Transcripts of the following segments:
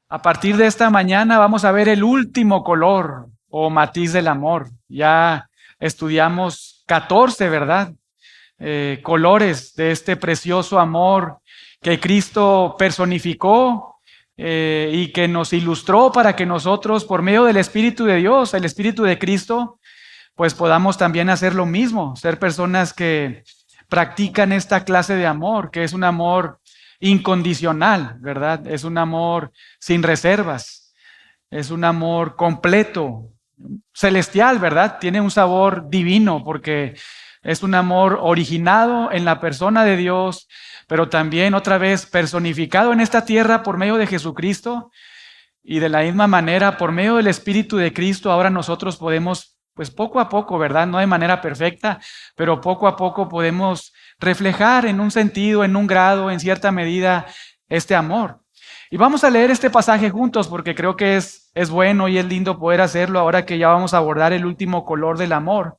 A partir de esta mañana vamos a ver el último color o matiz del amor. Ya estudiamos 14, ¿verdad? Colores de este precioso amor que Cristo personificó y que nos ilustró para que nosotros, por medio del Espíritu de Dios, el Espíritu de Cristo, pues podamos también hacer lo mismo, ser personas que practican esta clase de amor, que es un amor incondicional, ¿verdad? Es un amor sin reservas, es un amor completo, celestial, ¿verdad? Tiene un sabor divino porque es un amor originado en la persona de Dios, pero también otra vez personificado en esta tierra por medio de Jesucristo. Y de la misma manera, por medio del Espíritu de Cristo, ahora nosotros podemos, pues poco a poco, ¿verdad? No de manera perfecta, pero poco a poco podemos reflejar en un sentido, en un grado, en cierta medida, este amor. Y vamos a leer este pasaje juntos porque creo que es bueno y es lindo poder hacerlo ahora que ya vamos a abordar el último color del amor.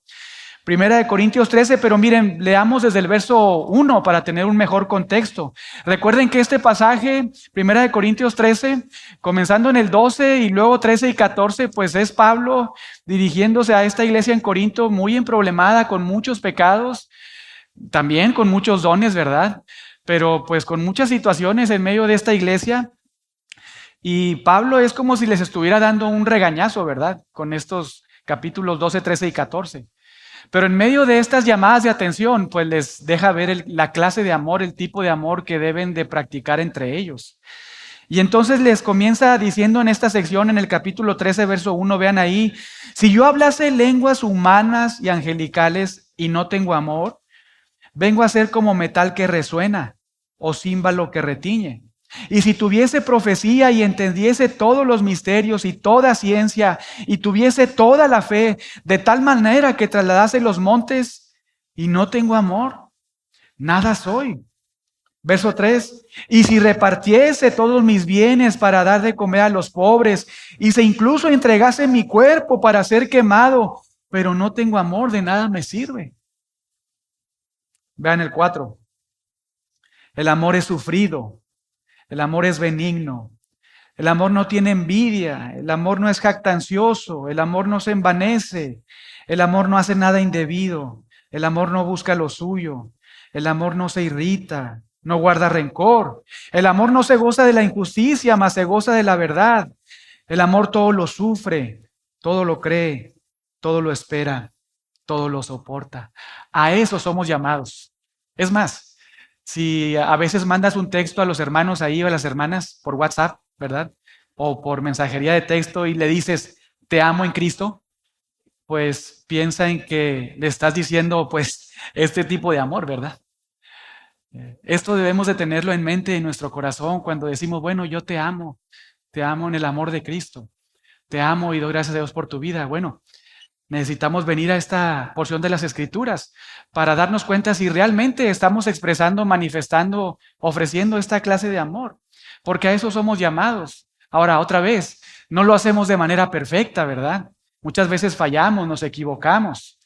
Primera de Corintios 13, pero miren, leamos desde el verso 1 para tener un mejor contexto. Recuerden que este pasaje, Primera de Corintios 13, comenzando en el 12 y luego 13 y 14, pues es Pablo dirigiéndose a esta iglesia en Corinto muy emproblemada con muchos pecados, también con muchos dones, ¿verdad? Pero pues con muchas situaciones en medio de esta iglesia. Y Pablo es como si les estuviera dando un regañazo, ¿verdad? Con estos capítulos 12, 13 y 14. Pero en medio de estas llamadas de atención, pues les deja ver la clase de amor, el tipo de amor que deben de practicar entre ellos. Y entonces les comienza diciendo en esta sección, en el capítulo 13, verso 1, vean ahí, si yo hablase lenguas humanas y angelicales y no tengo amor, vengo a ser como metal que resuena o címbalo que retiñe. Y si tuviese profecía y entendiese todos los misterios y toda ciencia y tuviese toda la fe, de tal manera que trasladase los montes y no tengo amor, nada soy. Verso 3, y si repartiese todos mis bienes para dar de comer a los pobres y se incluso entregase mi cuerpo para ser quemado, pero no tengo amor, de nada me sirve. Vean el 4, el amor es sufrido. El amor es benigno. El amor no tiene envidia. El amor no es jactancioso. El amor no se envanece. El amor no hace nada indebido. El amor no busca lo suyo. El amor no se irrita. No guarda rencor. El amor no se goza de la injusticia, mas se goza de la verdad. El amor todo lo sufre, todo lo cree, todo lo espera, todo lo soporta. A eso somos llamados. Es más, si a veces mandas un texto a los hermanos ahí o a las hermanas por WhatsApp, ¿verdad? O por mensajería de texto y le dices, te amo en Cristo, pues piensa en que le estás diciendo, pues, este tipo de amor, ¿verdad? Esto debemos de tenerlo en mente en nuestro corazón cuando decimos, bueno, yo te amo en el amor de Cristo, te amo y doy gracias a Dios por tu vida. Bueno, necesitamos venir a esta porción de las Escrituras para darnos cuenta si realmente estamos expresando, manifestando, ofreciendo esta clase de amor, porque a eso somos llamados. Ahora, otra vez, no lo hacemos de manera perfecta, ¿verdad? Muchas veces fallamos, nos equivocamos.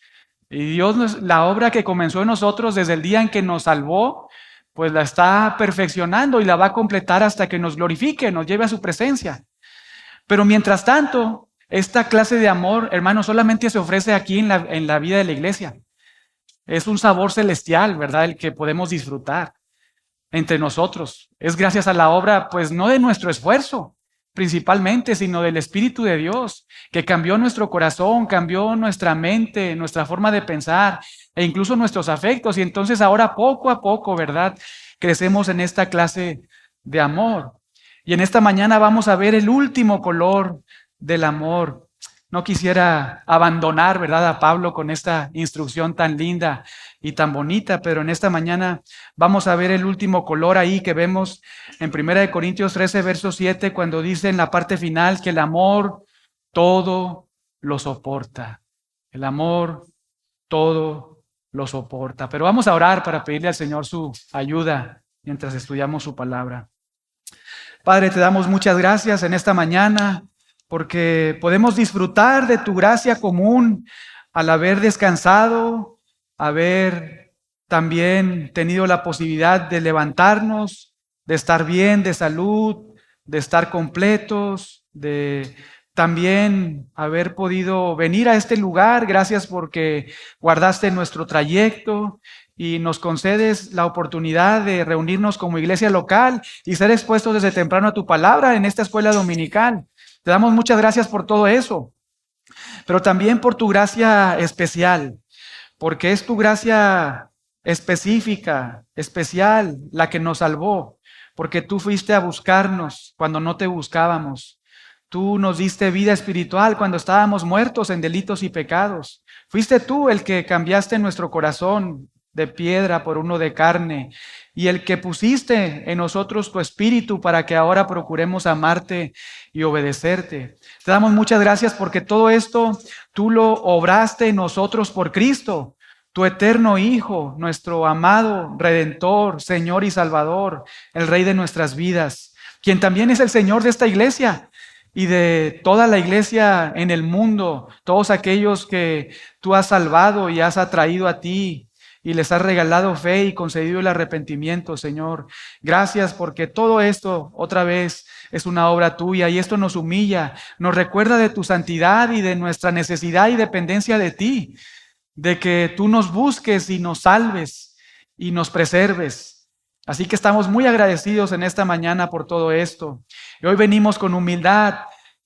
Y Dios, la obra que comenzó en nosotros desde el día en que nos salvó, pues la está perfeccionando y la va a completar hasta que nos glorifique, nos lleve a su presencia. Pero mientras tanto, esta clase de amor, hermano, solamente se ofrece aquí en la vida de la iglesia. Es un sabor celestial, ¿verdad? El que podemos disfrutar entre nosotros. Es gracias a la obra, pues no de nuestro esfuerzo, principalmente, sino del Espíritu de Dios, que cambió nuestro corazón, cambió nuestra mente, nuestra forma de pensar e incluso nuestros afectos. Y entonces ahora poco a poco, ¿verdad? Crecemos en esta clase de amor. Y en esta mañana vamos a ver el último color del amor. No quisiera abandonar, ¿verdad?, a Pablo con esta instrucción tan linda y tan bonita, pero en esta mañana vamos a ver el último color ahí que vemos en 1 Corintios 13, verso 7, cuando dice en la parte final que el amor todo lo soporta. El amor todo lo soporta. Pero vamos a orar para pedirle al Señor su ayuda mientras estudiamos su palabra. Padre, te damos muchas gracias en esta mañana porque podemos disfrutar de tu gracia común al haber descansado, haber también tenido la posibilidad de levantarnos, de estar bien, de salud, de estar completos, de también haber podido venir a este lugar. Gracias porque guardaste nuestro trayecto y nos concedes la oportunidad de reunirnos como iglesia local y ser expuestos desde temprano a tu palabra en esta escuela dominical. Te damos muchas gracias por todo eso, pero también por tu gracia especial, porque es tu gracia específica, especial, la que nos salvó, porque tú fuiste a buscarnos cuando no te buscábamos. Tú nos diste vida espiritual cuando estábamos muertos en delitos y pecados. Fuiste tú el que cambiaste nuestro corazón de piedra por uno de carne y el que pusiste en nosotros tu espíritu para que ahora procuremos amarte y obedecerte. Te damos muchas gracias porque todo esto tú lo obraste en nosotros por Cristo, tu eterno Hijo, nuestro amado Redentor, Señor y Salvador, el Rey de nuestras vidas, quien también es el Señor de esta iglesia y de toda la iglesia en el mundo, todos aquellos que tú has salvado y has atraído a ti y les has regalado fe y concedido el arrepentimiento, Señor. Gracias porque todo esto otra vez es una obra tuya y esto nos humilla, nos recuerda de tu santidad y de nuestra necesidad y dependencia de ti, de que tú nos busques y nos salves y nos preserves. Así que estamos muy agradecidos en esta mañana por todo esto. Y hoy venimos con humildad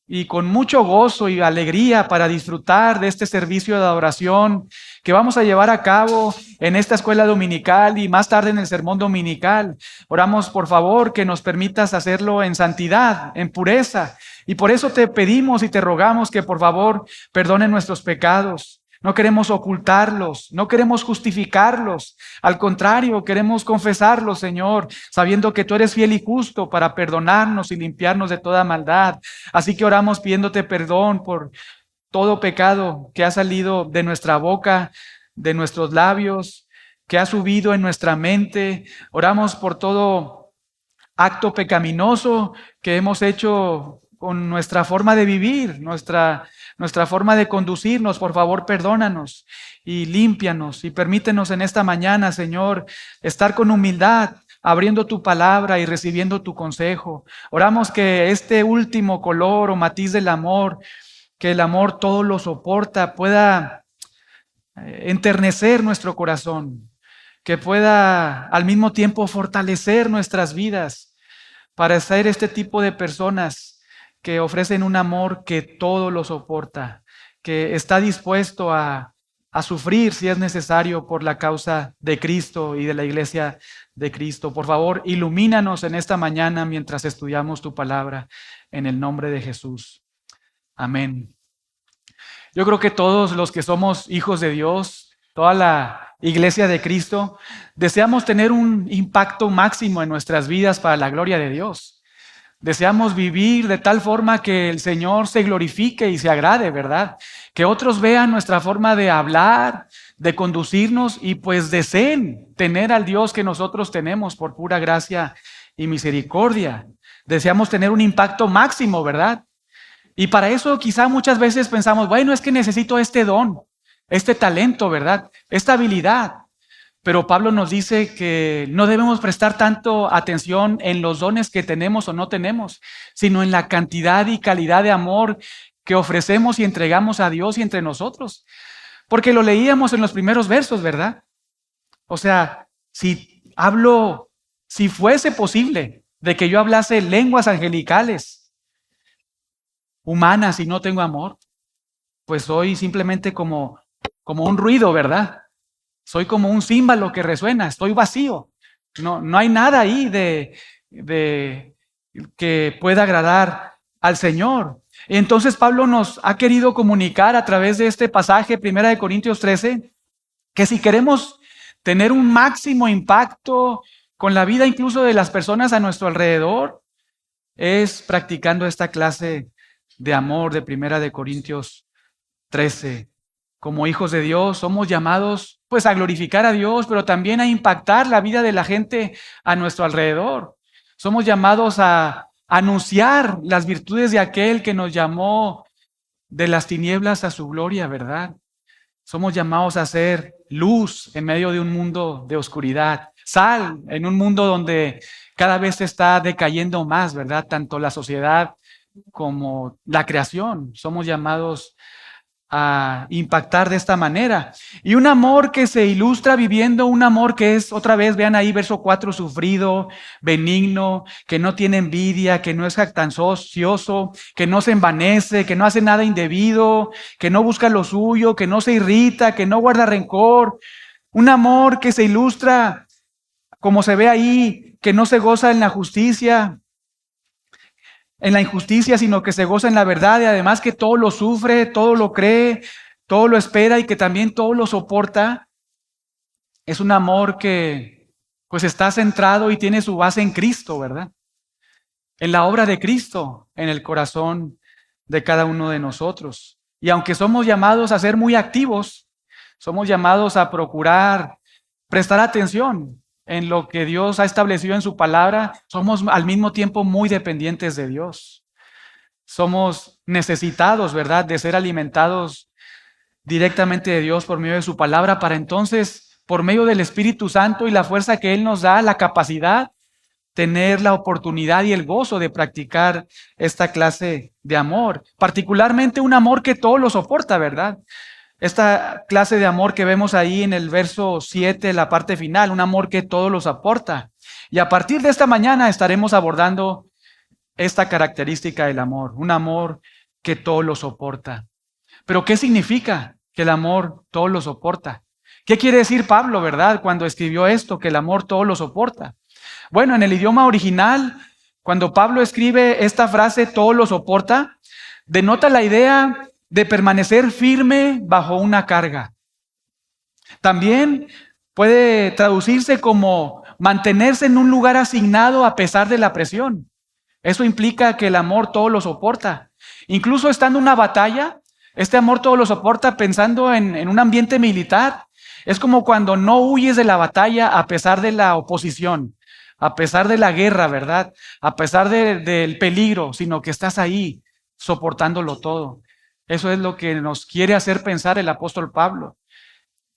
y con mucho gozo y alegría para disfrutar de este servicio de adoración que vamos a llevar a cabo en esta escuela dominical y más tarde en el sermón dominical. Oramos por favor que nos permitas hacerlo en santidad, en pureza. Y por eso te pedimos y te rogamos que por favor perdonen nuestros pecados. No queremos ocultarlos, no queremos justificarlos. Al contrario, queremos confesarlos, Señor, sabiendo que tú eres fiel y justo para perdonarnos y limpiarnos de toda maldad. Así que oramos pidiéndote perdón por todo pecado que ha salido de nuestra boca, de nuestros labios, que ha subido en nuestra mente. Oramos por todo acto pecaminoso que hemos hecho con nuestra forma de vivir, nuestra forma de conducirnos. Por favor, perdónanos y límpianos y permítenos en esta mañana, Señor, estar con humildad, abriendo tu palabra y recibiendo tu consejo. Oramos que este último color o matiz del amor, que el amor todo lo soporta, pueda enternecer nuestro corazón, que pueda al mismo tiempo fortalecer nuestras vidas para ser este tipo de personas que ofrecen un amor que todo lo soporta, que está dispuesto a sufrir si es necesario por la causa de Cristo y de la iglesia de Cristo. Por favor, ilumínanos en esta mañana mientras estudiamos tu palabra, en el nombre de Jesús. Amén. Yo creo que todos los que somos hijos de Dios, toda la iglesia de Cristo, deseamos tener un impacto máximo en nuestras vidas para la gloria de Dios. Deseamos vivir de tal forma que el Señor se glorifique y se agrade, ¿verdad? Que otros vean nuestra forma de hablar, de conducirnos y pues deseen tener al Dios que nosotros tenemos por pura gracia y misericordia. Deseamos tener un impacto máximo, ¿verdad? Y para eso quizá muchas veces pensamos, bueno, es que necesito este don, este talento, ¿verdad? Esta habilidad. Pero Pablo nos dice que no debemos prestar tanto atención en los dones que tenemos o no tenemos, sino en la cantidad y calidad de amor que ofrecemos y entregamos a Dios y entre nosotros. Porque lo leíamos en los primeros versos, ¿verdad? O sea, si fuese posible de que yo hablase lenguas angelicales, humanas y no tengo amor, pues soy simplemente como un ruido, ¿verdad? Soy como un címbalo que resuena, estoy vacío. No hay nada ahí de que pueda agradar al Señor. Entonces Pablo nos ha querido comunicar a través de este pasaje, 1 Corintios 13, que si queremos tener un máximo impacto con la vida incluso de las personas a nuestro alrededor, es practicando esta clase de amor de 1 Corintios 13. Como hijos de Dios somos llamados pues a glorificar a Dios, pero también a impactar la vida de la gente a nuestro alrededor. Somos llamados a anunciar las virtudes de aquel que nos llamó de las tinieblas a su gloria, ¿verdad? Somos llamados a ser luz en medio de un mundo de oscuridad, Sal en un mundo donde cada vez se está decayendo más, ¿verdad? Tanto la sociedad como la creación. Somos llamados a impactar de esta manera. Y un amor que se ilustra viviendo, un amor que es, otra vez, vean ahí verso 4, sufrido, benigno, que no tiene envidia, que no es jactancioso, que no se envanece, que no hace nada indebido, que no busca lo suyo, que no se irrita, que no guarda rencor. Un amor que se ilustra, como se ve ahí, que no se goza en la injusticia, sino que se goza en la verdad, y además que todo lo sufre, todo lo cree, todo lo espera y que también todo lo soporta. Es un amor que pues está centrado y tiene su base en Cristo, ¿verdad? En la obra de Cristo, en el corazón de cada uno de nosotros. Y aunque somos llamados a ser muy activos, somos llamados a procurar prestar atención en lo que Dios ha establecido en su palabra, somos al mismo tiempo muy dependientes de Dios. Somos necesitados, ¿verdad?, de ser alimentados directamente de Dios por medio de su palabra, para entonces, por medio del Espíritu Santo y la fuerza que Él nos da, la capacidad, tener la oportunidad y el gozo de practicar esta clase de amor, particularmente un amor que todo lo soporta, ¿verdad? Esta clase de amor que vemos ahí en el verso 7, la parte final, un amor que todo lo soporta. Y a partir de esta mañana estaremos abordando esta característica del amor, un amor que todo lo soporta. Pero ¿qué significa que el amor todo lo soporta? ¿Qué quiere decir Pablo, verdad, cuando escribió esto, que el amor todo lo soporta? Bueno, en el idioma original, cuando Pablo escribe esta frase, todo lo soporta, denota la idea de permanecer firme bajo una carga. También puede traducirse como mantenerse en un lugar asignado a pesar de la presión. Eso implica que el amor todo lo soporta. Incluso estando en una batalla, este amor todo lo soporta pensando en un ambiente militar. Es como cuando no huyes de la batalla a pesar de la oposición, a pesar de la guerra, ¿verdad? A pesar del peligro, sino que estás ahí soportándolo todo. Eso es lo que nos quiere hacer pensar el apóstol Pablo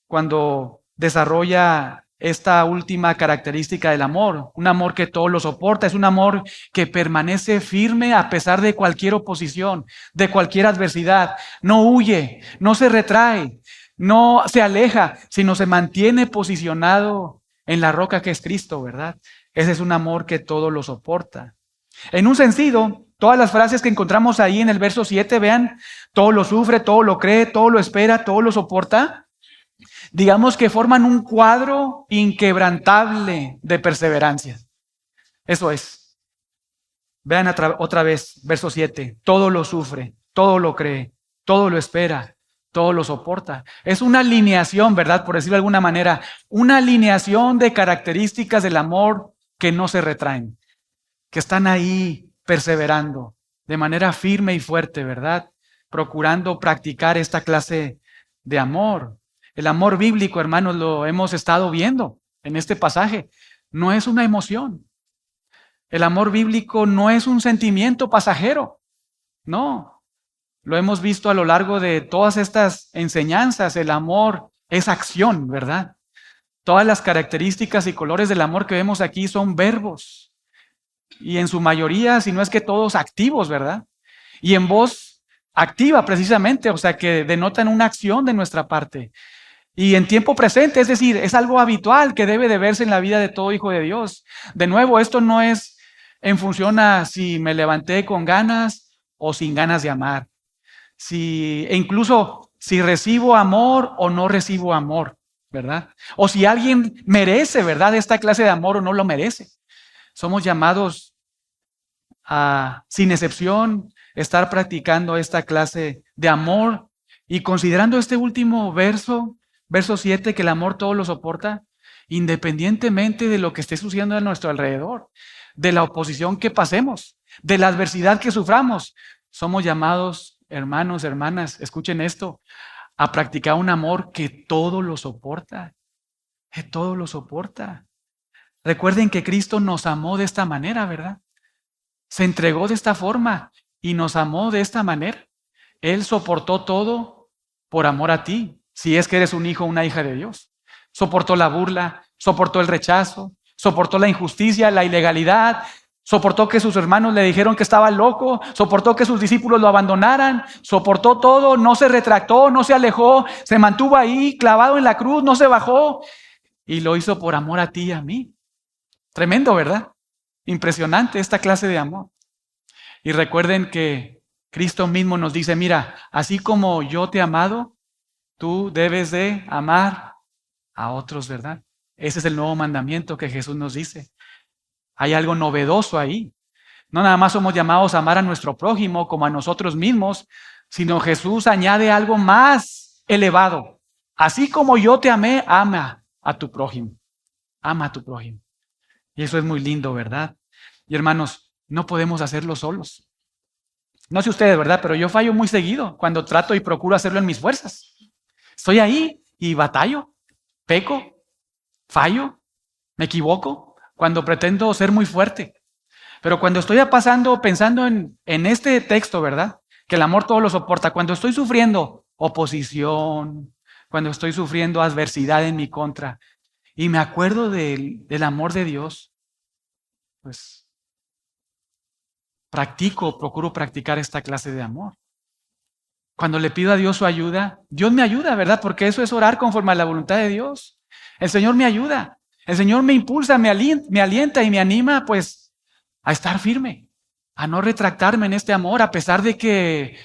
cuando desarrolla esta última característica del amor, un amor que todo lo soporta, es un amor que permanece firme a pesar de cualquier oposición, de cualquier adversidad, no huye, no se retrae, no se aleja, sino se mantiene posicionado en la roca que es Cristo, ¿verdad? Ese es un amor que todo lo soporta. En un sentido, todas las frases que encontramos ahí en el verso 7, vean, todo lo sufre, todo lo cree, todo lo espera, todo lo soporta. Digamos que forman un cuadro inquebrantable de perseverancia. Eso es. Vean otra vez, verso 7. Todo lo sufre, todo lo cree, todo lo espera, todo lo soporta. Es una alineación, ¿verdad? Por decirlo de alguna manera, una alineación de características del amor que no se retraen, que están ahí perseverando de manera firme y fuerte, ¿verdad? Procurando practicar esta clase de amor. El amor bíblico, hermanos, lo hemos estado viendo en este pasaje. No es una emoción. El amor bíblico no es un sentimiento pasajero. No. Lo hemos visto a lo largo de todas estas enseñanzas. El amor es acción, ¿verdad? Todas las características y colores del amor que vemos aquí son verbos. Y en su mayoría, si no es que todos, activos, ¿verdad? Y en voz activa precisamente, o sea, que denotan una acción de nuestra parte. Y en tiempo presente, es decir, es algo habitual que debe de verse en la vida de todo hijo de Dios. De nuevo, esto no es en función a si me levanté con ganas o sin ganas de amar. E incluso si recibo amor o no recibo amor, ¿verdad? O si alguien merece, ¿verdad?, esta clase de amor o no lo merece. Somos llamados a, sin excepción, estar practicando esta clase de amor y considerando este último verso, verso 7, que el amor todo lo soporta, independientemente de lo que esté sucediendo a nuestro alrededor, de la oposición que pasemos, de la adversidad que suframos. Somos llamados, hermanos, hermanas, escuchen esto, a practicar un amor que todo lo soporta, que todo lo soporta. Recuerden que Cristo nos amó de esta manera, ¿verdad? Se entregó de esta forma y nos amó de esta manera. Él soportó todo por amor a ti, si es que eres un hijo o una hija de Dios. Soportó la burla, soportó el rechazo, soportó la injusticia, la ilegalidad, soportó que sus hermanos le dijeron que estaba loco, soportó que sus discípulos lo abandonaran, soportó todo, no se retractó, no se alejó, se mantuvo ahí clavado en la cruz, no se bajó y lo hizo por amor a ti y a mí. Tremendo, ¿verdad? Impresionante esta clase de amor. Y recuerden que Cristo mismo nos dice, mira, así como yo te he amado, tú debes de amar a otros, ¿verdad? Ese es el nuevo mandamiento que Jesús nos dice. Hay algo novedoso ahí. No nada más somos llamados a amar a nuestro prójimo como a nosotros mismos, sino Jesús añade algo más elevado. Así como yo te amé, ama a tu prójimo. Ama a tu prójimo. Y eso es muy lindo, ¿verdad? Y hermanos, no podemos hacerlo solos. No sé ustedes, ¿verdad? Pero yo fallo muy seguido cuando trato y procuro hacerlo en mis fuerzas. Estoy ahí y batallo, peco, fallo, me equivoco cuando pretendo ser muy fuerte. Pero cuando estoy pensando en este texto, ¿verdad? Que el amor todo lo soporta. Cuando estoy sufriendo oposición, cuando estoy sufriendo adversidad en mi contra, y me acuerdo del amor de Dios, pues procuro practicar esta clase de amor. Cuando le pido a Dios su ayuda, Dios me ayuda, ¿verdad? Porque eso es orar conforme a la voluntad de Dios. El Señor me ayuda. El Señor me impulsa, me alienta y me anima, pues, a estar firme, a no retractarme en este amor, a pesar de que,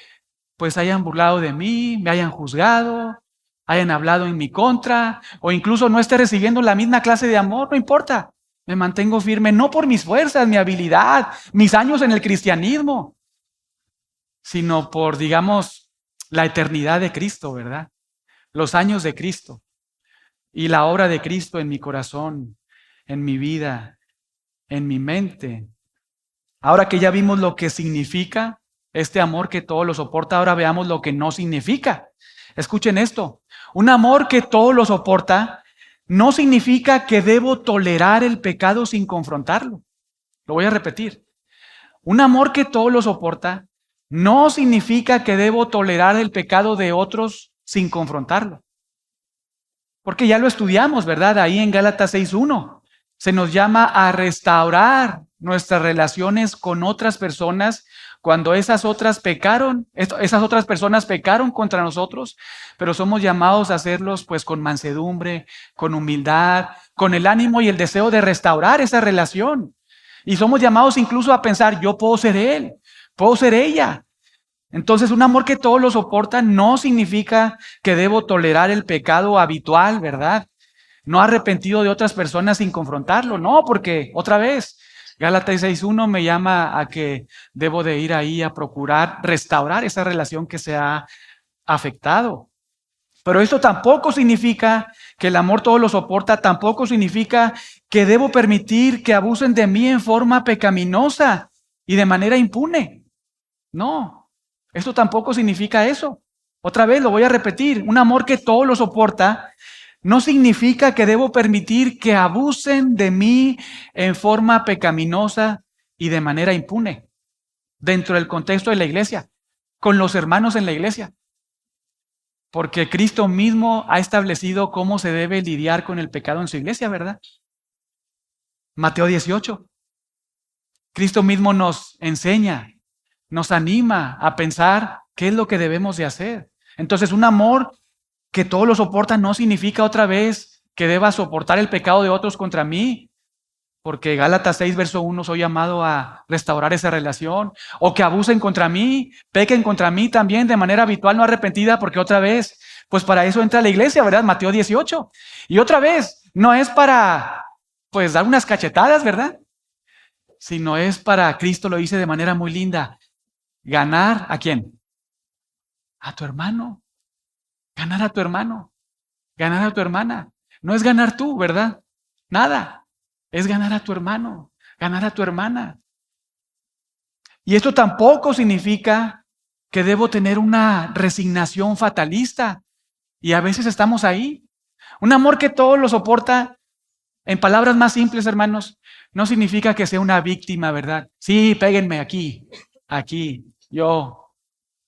pues, hayan burlado de mí, me hayan juzgado, hayan hablado en mi contra, o incluso no esté recibiendo la misma clase de amor, no importa. Me mantengo firme, no por mis fuerzas, mi habilidad, mis años en el cristianismo, sino por, digamos, la eternidad de Cristo, ¿verdad? Los años de Cristo y la obra de Cristo en mi corazón, en mi vida, en mi mente. Ahora que ya vimos lo que significa este amor que todo lo soporta, ahora veamos lo que no significa. Escuchen esto. Un amor que todo lo soporta no significa que debo tolerar el pecado sin confrontarlo. Lo voy a repetir. Un amor que todo lo soporta no significa que debo tolerar el pecado de otros sin confrontarlo. Porque ya lo estudiamos, ¿verdad? Ahí en Gálatas 6:1. Se nos llama a restaurar nuestras relaciones con otras personas cuando esas otras personas pecaron contra nosotros, pero somos llamados a hacerlos pues con mansedumbre, con humildad, con el ánimo y el deseo de restaurar esa relación. Y somos llamados incluso a pensar, yo puedo ser él, puedo ser ella. Entonces, un amor que todo lo soporta no significa que debo tolerar el pecado habitual, ¿verdad? No arrepentido de otras personas sin confrontarlo, no, porque otra vez, Gálatas 6:1 me llama a que debo de ir ahí a procurar restaurar esa relación que se ha afectado. Pero esto tampoco significa que el amor todo lo soporta, tampoco significa que debo permitir que abusen de mí en forma pecaminosa y de manera impune. No, esto tampoco significa eso. Otra vez lo voy a repetir, un amor que todo lo soporta no significa que debo permitir que abusen de mí en forma pecaminosa y de manera impune dentro del contexto de la iglesia, con los hermanos en la iglesia. Porque Cristo mismo ha establecido cómo se debe lidiar con el pecado en su iglesia, ¿verdad? Mateo 18. Cristo mismo nos enseña, nos anima a pensar qué es lo que debemos de hacer. Entonces, un amor que todo lo soporta no significa otra vez que deba soportar el pecado de otros contra mí, porque Gálatas 6:1 soy llamado a restaurar esa relación, o que abusen contra mí, pequen contra mí también de manera habitual, no arrepentida, porque otra vez, pues para eso entra la iglesia, ¿verdad? Mateo 18. Y otra vez, no es para, pues, dar unas cachetadas, ¿verdad? Sino es para, Cristo lo dice de manera muy linda, ganar ¿a quién? A tu hermano. Ganar a tu hermano. Ganar a tu hermana. No es ganar tú, ¿verdad? Nada. Es ganar a tu hermano, ganar a tu hermana. Y esto tampoco significa que debo tener una resignación fatalista. Y a veces estamos ahí. Un amor que todo lo soporta, en palabras más simples, hermanos, no significa que sea una víctima, ¿verdad? Sí, péguenme aquí, yo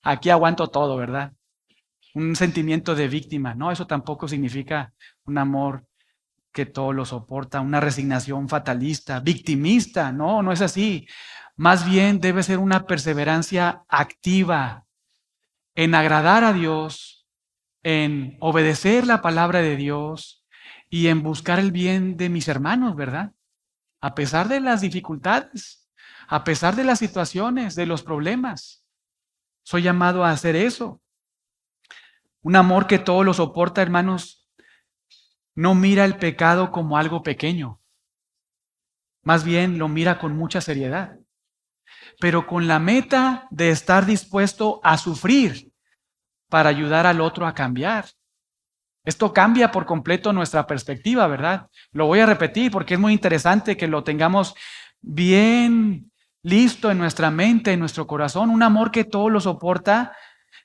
aquí aguanto todo, ¿verdad? Un sentimiento de víctima, ¿no? Eso tampoco significa un amor que todo lo soporta, una resignación fatalista, victimista. No, no es así. Más bien debe ser una perseverancia activa en agradar a Dios, en obedecer la palabra de Dios y en buscar el bien de mis hermanos, ¿verdad? A pesar de las dificultades, a pesar de las situaciones, de los problemas. Soy llamado a hacer eso. Un amor que todo lo soporta, hermanos, no mira el pecado como algo pequeño. Más bien lo mira con mucha seriedad, pero con la meta de estar dispuesto a sufrir para ayudar al otro a cambiar. Esto cambia por completo nuestra perspectiva, ¿verdad? Lo voy a repetir porque es muy interesante que lo tengamos bien listo en nuestra mente, en nuestro corazón. Un amor que todo lo soporta,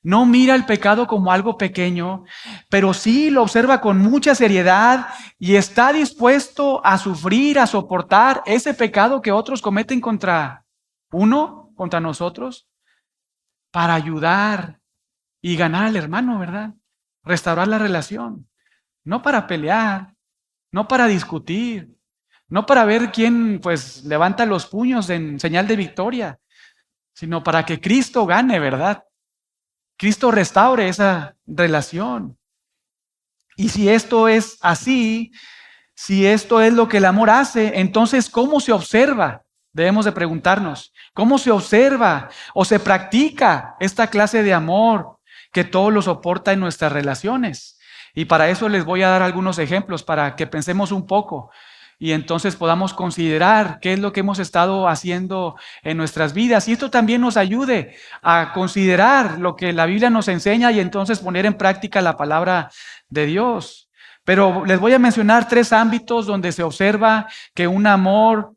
no mira el pecado como algo pequeño, pero sí lo observa con mucha seriedad y está dispuesto a sufrir, a soportar ese pecado que otros cometen contra uno, contra nosotros, para ayudar y ganar al hermano, ¿verdad? Restaurar la relación. No para pelear, no para discutir, no para ver quién pues levanta los puños en señal de victoria, sino para que Cristo gane, ¿verdad? Cristo restaure esa relación. Y si esto es así, si esto es lo que el amor hace, entonces ¿cómo se observa? Debemos de preguntarnos, ¿cómo se observa o se practica esta clase de amor que todo lo soporta en nuestras relaciones? Y para eso les voy a dar algunos ejemplos para que pensemos un poco y entonces podamos considerar qué es lo que hemos estado haciendo en nuestras vidas. Y esto también nos ayude a considerar lo que la Biblia nos enseña y entonces poner en práctica la palabra de Dios. Pero les voy a mencionar 3 ámbitos donde se observa que un amor,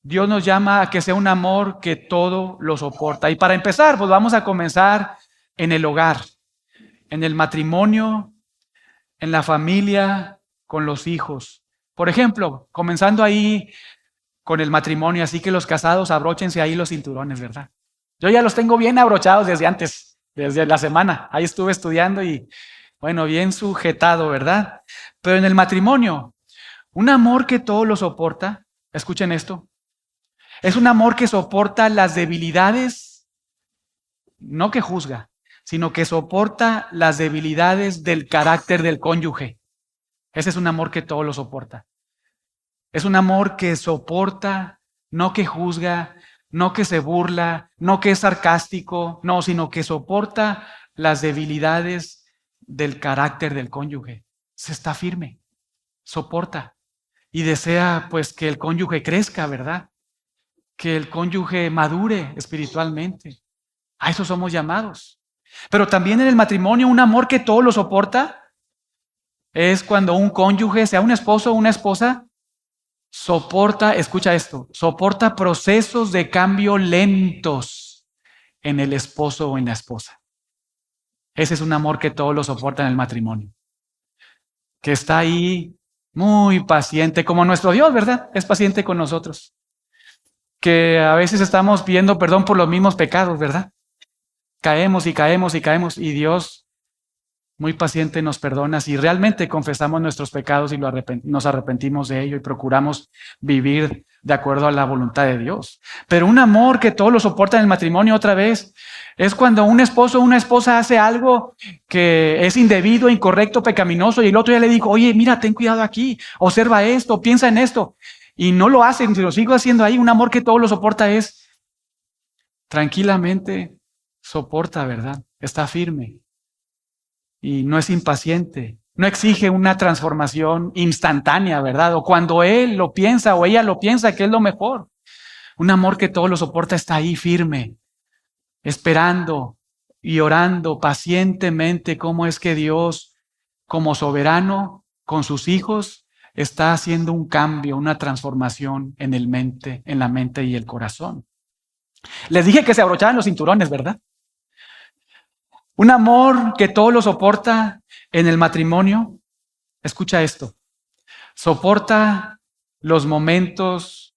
Dios nos llama a que sea un amor que todo lo soporta. Y para empezar, pues vamos a comenzar en el hogar, en el matrimonio, en la familia, con los hijos. Por ejemplo, comenzando ahí con el matrimonio, así que los casados abróchense ahí los cinturones, ¿verdad? Yo ya los tengo bien abrochados desde antes, desde la semana. Ahí estuve estudiando y, bueno, bien sujetado, ¿verdad? Pero en el matrimonio, un amor que todo lo soporta, escuchen esto, es un amor que soporta las debilidades, no que juzga, sino que soporta las debilidades del carácter del cónyuge. Ese es un amor que todo lo soporta. Es un amor que soporta, no que juzga, no que se burla, no que es sarcástico, no, sino que soporta las debilidades del carácter del cónyuge. Se está firme, soporta y desea pues que el cónyuge crezca, ¿verdad? Que el cónyuge madure espiritualmente. A eso somos llamados. Pero también en el matrimonio, un amor que todo lo soporta es cuando un cónyuge, sea un esposo o una esposa, soporta, escucha esto, soporta procesos de cambio lentos en el esposo o en la esposa. Ese es un amor que todo lo soporta en el matrimonio. Que está ahí muy paciente, como nuestro Dios, ¿verdad? Es paciente con nosotros. Que a veces estamos pidiendo perdón por los mismos pecados, ¿verdad? Caemos y caemos y caemos y Dios muy paciente nos perdona si realmente confesamos nuestros pecados y nos arrepentimos de ello y procuramos vivir de acuerdo a la voluntad de Dios. Pero un amor que todo lo soporta en el matrimonio otra vez es cuando un esposo o una esposa hace algo que es indebido, incorrecto, pecaminoso y el otro ya le dijo, oye, mira, ten cuidado aquí, observa esto, piensa en esto. Y no lo hacen, si lo sigo haciendo ahí, un amor que todo lo soporta es tranquilamente soporta, ¿verdad? Está firme. Y no es impaciente, no exige una transformación instantánea, ¿verdad? O cuando él lo piensa o ella lo piensa que es lo mejor. Un amor que todo lo soporta está ahí firme, esperando y orando pacientemente cómo es que Dios, como soberano, con sus hijos, está haciendo un cambio, una transformación en la mente y el corazón. Les dije que se abrocharan los cinturones, ¿verdad? Un amor que todo lo soporta en el matrimonio. Escucha esto. Soporta los momentos,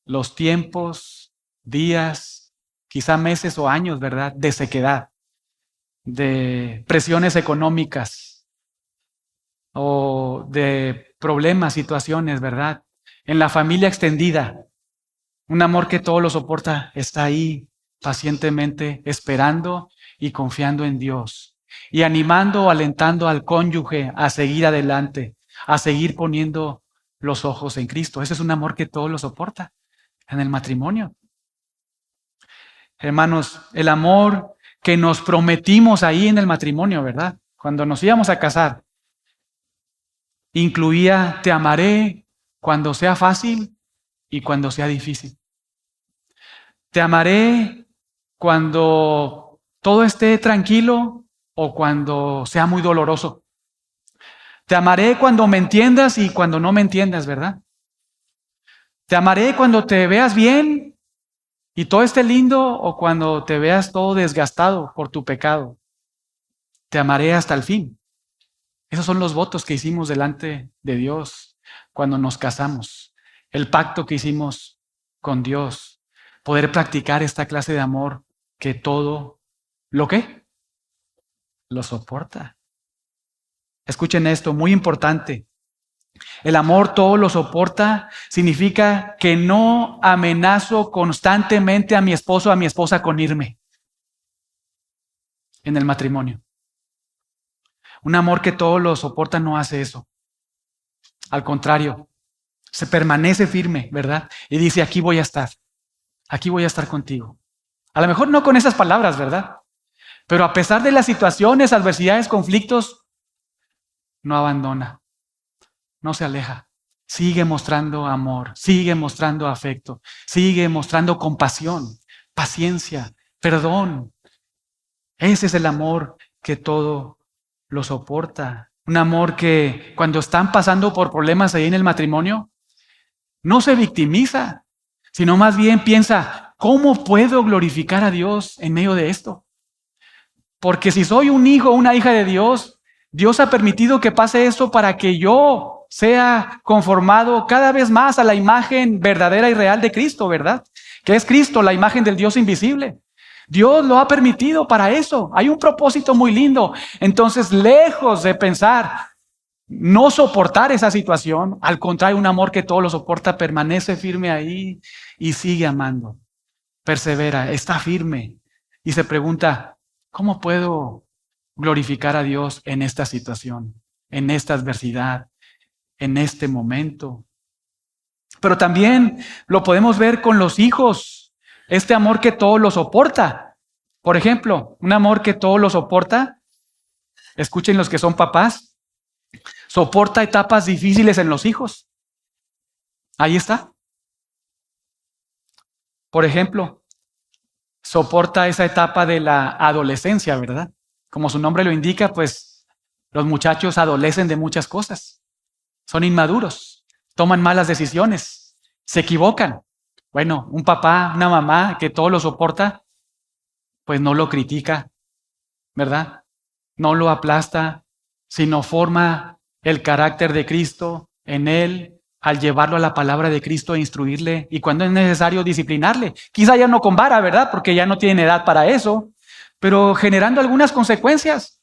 los tiempos, días, quizá meses o años, ¿verdad? De sequedad, de presiones económicas, o de problemas, situaciones, ¿verdad? En la familia extendida, un amor que todo lo soporta, está ahí pacientemente esperando y confiando en Dios y animando o alentando al cónyuge a seguir adelante, a seguir poniendo los ojos en Cristo. Ese es un amor que todo lo soporta en el matrimonio. Hermanos, el amor que nos prometimos ahí en el matrimonio, ¿verdad? Cuando nos íbamos a casar, incluía: te amaré cuando sea fácil y cuando sea difícil. Te amaré cuando todo esté tranquilo o cuando sea muy doloroso. Te amaré cuando me entiendas y cuando no me entiendas, ¿verdad? Te amaré cuando te veas bien y todo esté lindo o cuando te veas todo desgastado por tu pecado. Te amaré hasta el fin. Esos son los votos que hicimos delante de Dios cuando nos casamos. El pacto que hicimos con Dios. Poder practicar esta clase de amor que todo, ¿lo qué? Lo soporta. Escuchen esto, muy importante. El amor todo lo soporta significa que no amenazo constantemente a mi esposo o a mi esposa con irme en el matrimonio. Un amor que todo lo soporta no hace eso. Al contrario, se permanece firme, ¿verdad? Y dice: aquí voy a estar contigo. A lo mejor no con esas palabras, ¿verdad? Pero a pesar de las situaciones, adversidades, conflictos, no abandona, no se aleja. Sigue mostrando amor, sigue mostrando afecto, sigue mostrando compasión, paciencia, perdón. Ese es el amor que todo lo soporta. Un amor que cuando están pasando por problemas ahí en el matrimonio, no se victimiza, sino más bien piensa: ¿cómo puedo glorificar a Dios en medio de esto? Porque si soy un hijo o una hija de Dios, Dios ha permitido que pase eso para que yo sea conformado cada vez más a la imagen verdadera y real de Cristo, ¿verdad? Que es Cristo, la imagen del Dios invisible. Dios lo ha permitido para eso. Hay un propósito muy lindo. Entonces, lejos de pensar no soportar esa situación, al contrario, un amor que todo lo soporta, permanece firme ahí y sigue amando. Persevera, está firme y se pregunta: ¿cómo puedo glorificar a Dios en esta situación, en esta adversidad, en este momento? Pero también lo podemos ver con los hijos, este amor que todo lo soporta. Por ejemplo, un amor que todo lo soporta, escuchen los que son papás, soporta etapas difíciles en los hijos. Ahí está. Por ejemplo, soporta esa etapa de la adolescencia, ¿verdad? Como su nombre lo indica, pues los muchachos adolecen de muchas cosas. Son inmaduros, toman malas decisiones, se equivocan. Bueno, un papá, una mamá que todo lo soporta, pues no lo critica, ¿verdad? No lo aplasta, sino forma el carácter de Cristo en él al llevarlo a la palabra de Cristo e instruirle, y cuando es necesario disciplinarle. Quizá ya no con vara, ¿verdad? Porque ya no tiene edad para eso, pero generando algunas consecuencias.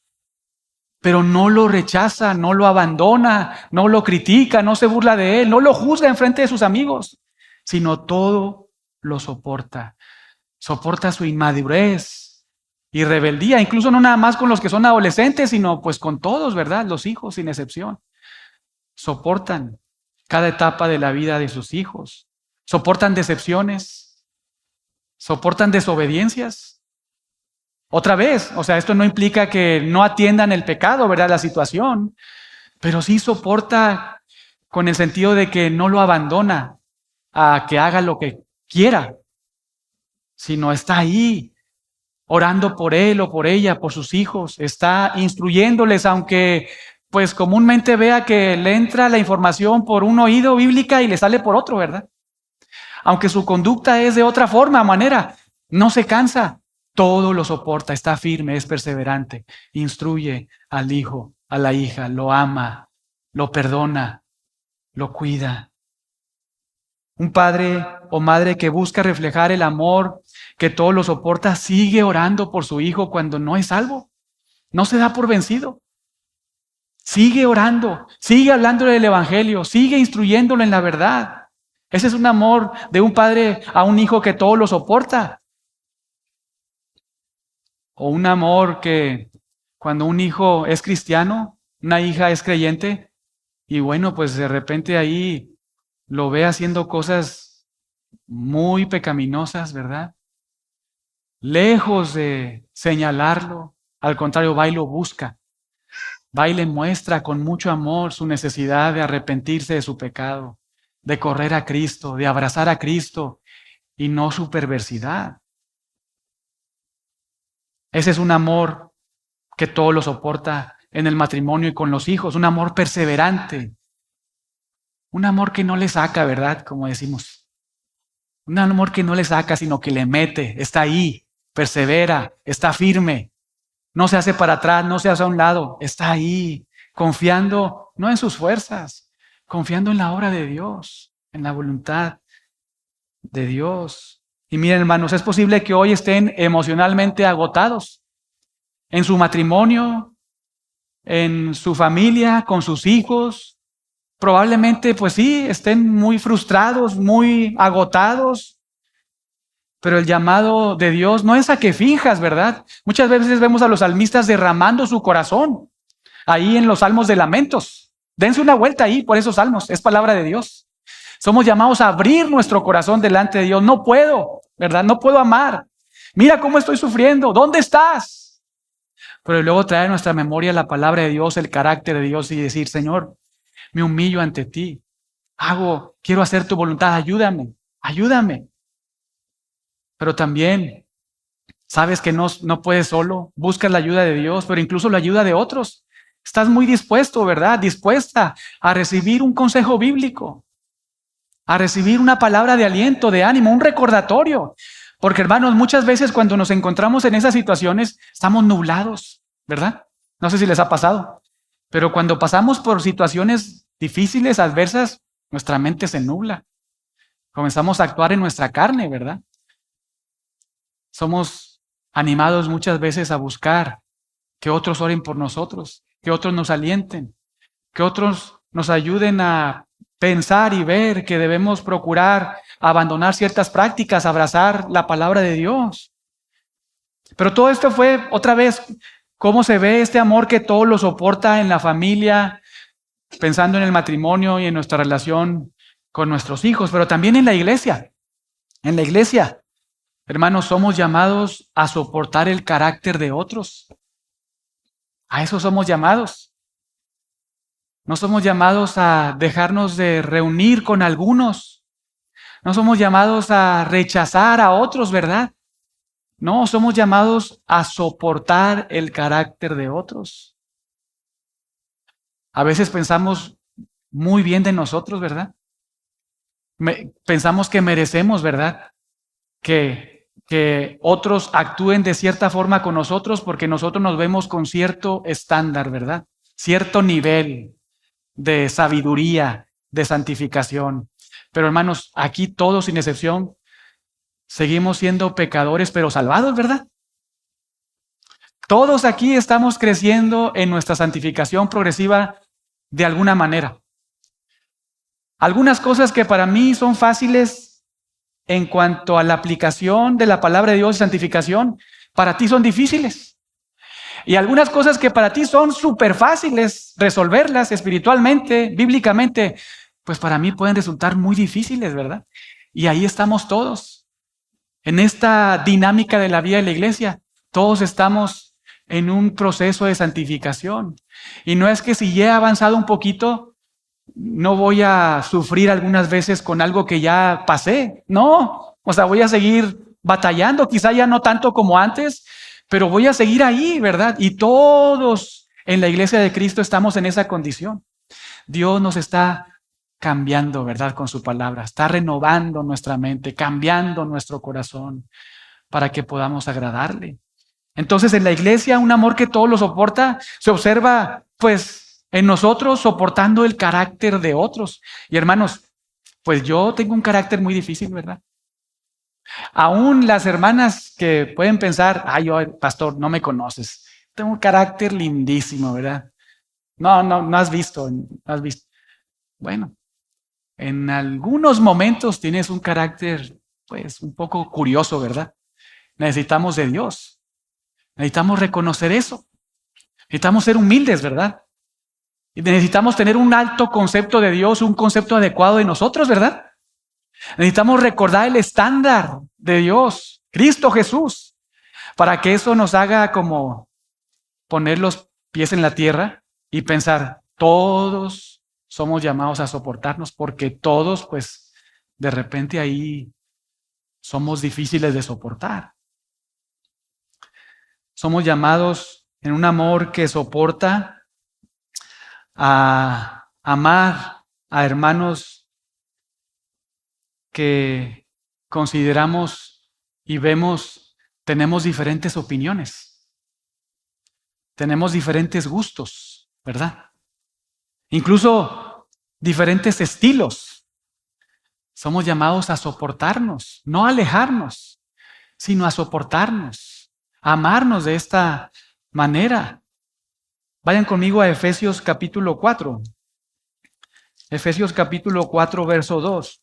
Pero no lo rechaza, no lo abandona, no lo critica, no se burla de él, no lo juzga en frente de sus amigos, sino todo lo soporta. Soporta su inmadurez y rebeldía, incluso no nada más con los que son adolescentes, sino pues con todos, ¿verdad? Los hijos sin excepción. Soportan cada etapa de la vida de sus hijos. Soportan decepciones, soportan desobediencias. Otra vez, o sea, esto no implica que no atiendan el pecado, ¿verdad? La situación, pero sí soporta con el sentido de que no lo abandona a que haga lo que quiera, sino está ahí orando por él o por ella, por sus hijos, está instruyéndoles, aunque pues comúnmente vea que le entra la información por un oído bíblica y le sale por otro, ¿verdad? Aunque su conducta es de otra forma, manera, no se cansa. Todo lo soporta, está firme, es perseverante, instruye al hijo, a la hija, lo ama, lo perdona, lo cuida. Un padre o madre que busca reflejar el amor que todo lo soporta, sigue orando por su hijo cuando no es salvo, no se da por vencido. Sigue orando, sigue hablándole del evangelio, sigue instruyéndolo en la verdad. Ese es un amor de un padre a un hijo que todo lo soporta. O un amor que cuando un hijo es cristiano, una hija es creyente, y bueno, pues de repente ahí lo ve haciendo cosas muy pecaminosas, ¿verdad? Lejos de señalarlo, al contrario, va y lo busca. Va y le muestra con mucho amor su necesidad de arrepentirse de su pecado, de correr a Cristo, de abrazar a Cristo y no su perversidad. Ese es un amor que todo lo soporta en el matrimonio y con los hijos, un amor perseverante, un amor que no le saca, ¿verdad? Como decimos. Un amor que no le saca, sino que le mete, está ahí, persevera, está firme, no se hace para atrás, no se hace a un lado, está ahí, confiando no en sus fuerzas, confiando en la obra de Dios, en la voluntad de Dios. Y miren, hermanos, es posible que hoy estén emocionalmente agotados en su matrimonio, en su familia, con sus hijos. Probablemente, pues sí, estén muy frustrados, muy agotados. Pero el llamado de Dios no es a que finjas, ¿verdad? Muchas veces vemos a los salmistas derramando su corazón ahí en los salmos de lamentos. Dense una vuelta ahí por esos salmos, es palabra de Dios. Somos llamados a abrir nuestro corazón delante de Dios. No puedo, ¿verdad? No puedo amar. Mira cómo estoy sufriendo. ¿Dónde estás? Pero luego traer a nuestra memoria la palabra de Dios, el carácter de Dios y decir, Señor, me humillo ante ti. Quiero hacer tu voluntad. Ayúdame, ayúdame. Pero también sabes que no puedes solo. Buscas la ayuda de Dios, pero incluso la ayuda de otros. Estás muy dispuesto, ¿verdad? Dispuesta a recibir un consejo bíblico, a recibir una palabra de aliento, de ánimo, un recordatorio. Porque hermanos, muchas veces cuando nos encontramos en esas situaciones, estamos nublados, ¿verdad? No sé si les ha pasado, pero cuando pasamos por situaciones difíciles, adversas, nuestra mente se nubla. Comenzamos a actuar en nuestra carne, ¿verdad? Somos animados muchas veces a buscar que otros oren por nosotros, que otros nos alienten, que otros nos ayuden a pensar y ver que debemos procurar abandonar ciertas prácticas, abrazar la palabra de Dios. Pero todo esto fue, otra vez, cómo se ve este amor que todo lo soporta en la familia, pensando en el matrimonio y en nuestra relación con nuestros hijos, pero también en la iglesia. En la iglesia, hermanos, somos llamados a soportar el carácter de otros. A eso somos llamados. No somos llamados a dejarnos de reunir con algunos. No somos llamados a rechazar a otros, ¿verdad? No, somos llamados a soportar el carácter de otros. A veces pensamos muy bien de nosotros, ¿verdad? Pensamos que merecemos, ¿verdad? Que otros actúen de cierta forma con nosotros porque nosotros nos vemos con cierto estándar, ¿verdad? Cierto nivel de sabiduría, de santificación. Pero hermanos, aquí todos sin excepción seguimos siendo pecadores pero salvados, ¿verdad? Todos aquí estamos creciendo en nuestra santificación progresiva de alguna manera. Algunas cosas que para mí son fáciles en cuanto a la aplicación de la palabra de Dios y santificación, para ti son difíciles. Y algunas cosas que para ti son súper fáciles resolverlas espiritualmente, bíblicamente, pues para mí pueden resultar muy difíciles, ¿verdad? Y ahí estamos todos. En esta dinámica de la vida de la iglesia, todos estamos en un proceso de santificación. Y no es que si ya he avanzado un poquito, no voy a sufrir algunas veces con algo que ya pasé. No, o sea, voy a seguir batallando, quizá ya no tanto como antes, pero voy a seguir ahí, ¿verdad? Y todos en la iglesia de Cristo estamos en esa condición. Dios nos está cambiando, ¿verdad? Con su palabra. Está renovando nuestra mente, cambiando nuestro corazón para que podamos agradarle. Entonces, en la iglesia, un amor que todo lo soporta, se observa, pues, en nosotros soportando el carácter de otros. Y hermanos, pues yo tengo un carácter muy difícil, ¿verdad? Aún las hermanas que pueden pensar, ay, yo, pastor, no me conoces. Tengo un carácter lindísimo, ¿verdad? No has visto, no has visto. Bueno, en algunos momentos tienes un carácter, pues, un poco curioso, ¿verdad? Necesitamos de Dios. Necesitamos reconocer eso. Necesitamos ser humildes, ¿verdad? Y necesitamos tener un alto concepto de Dios, un concepto adecuado de nosotros, ¿verdad? Necesitamos recordar el estándar de Dios, Cristo Jesús, para que eso nos haga como poner los pies en la tierra y pensar, todos somos llamados a soportarnos, porque todos, pues, de repente ahí somos difíciles de soportar. Somos llamados en un amor que soporta a amar a hermanos que consideramos y vemos, tenemos diferentes opiniones, tenemos diferentes gustos, ¿verdad? Incluso diferentes estilos. Somos llamados a soportarnos, no a alejarnos, sino a soportarnos, a amarnos de esta manera. Vayan conmigo a Efesios capítulo 4. Efesios capítulo 4, verso 2.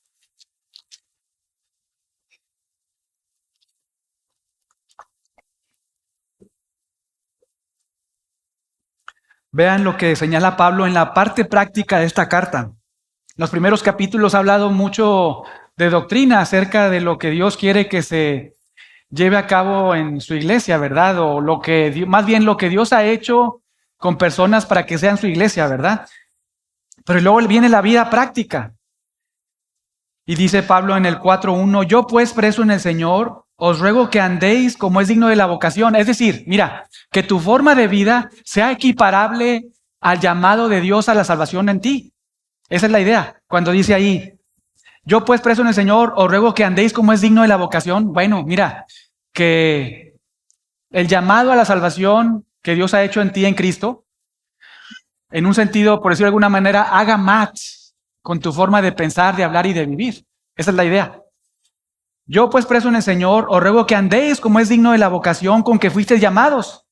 Vean lo que señala Pablo en la parte práctica de esta carta. Los primeros capítulos ha hablado mucho de doctrina acerca de lo que Dios quiere que se lleve a cabo en su iglesia, ¿verdad? O lo que, más bien lo que Dios ha hecho con personas para que sean su iglesia, ¿verdad? Pero luego viene la vida práctica. Y dice Pablo en el 4:1, yo pues preso en el Señor, os ruego que andéis como es digno de la vocación. Es decir, mira, que tu forma de vida sea equiparable al llamado de Dios a la salvación en ti. Esa es la idea. Cuando dice ahí, yo pues preso en el Señor, os ruego que andéis como es digno de la vocación. Bueno, mira, que el llamado a la salvación que Dios ha hecho en ti en Cristo, en un sentido, por decirlo de alguna manera, haga match con tu forma de pensar, de hablar y de vivir. Esa es la idea. Yo pues preso en el Señor, os ruego que andéis como es digno de la vocación con que fuisteis llamados.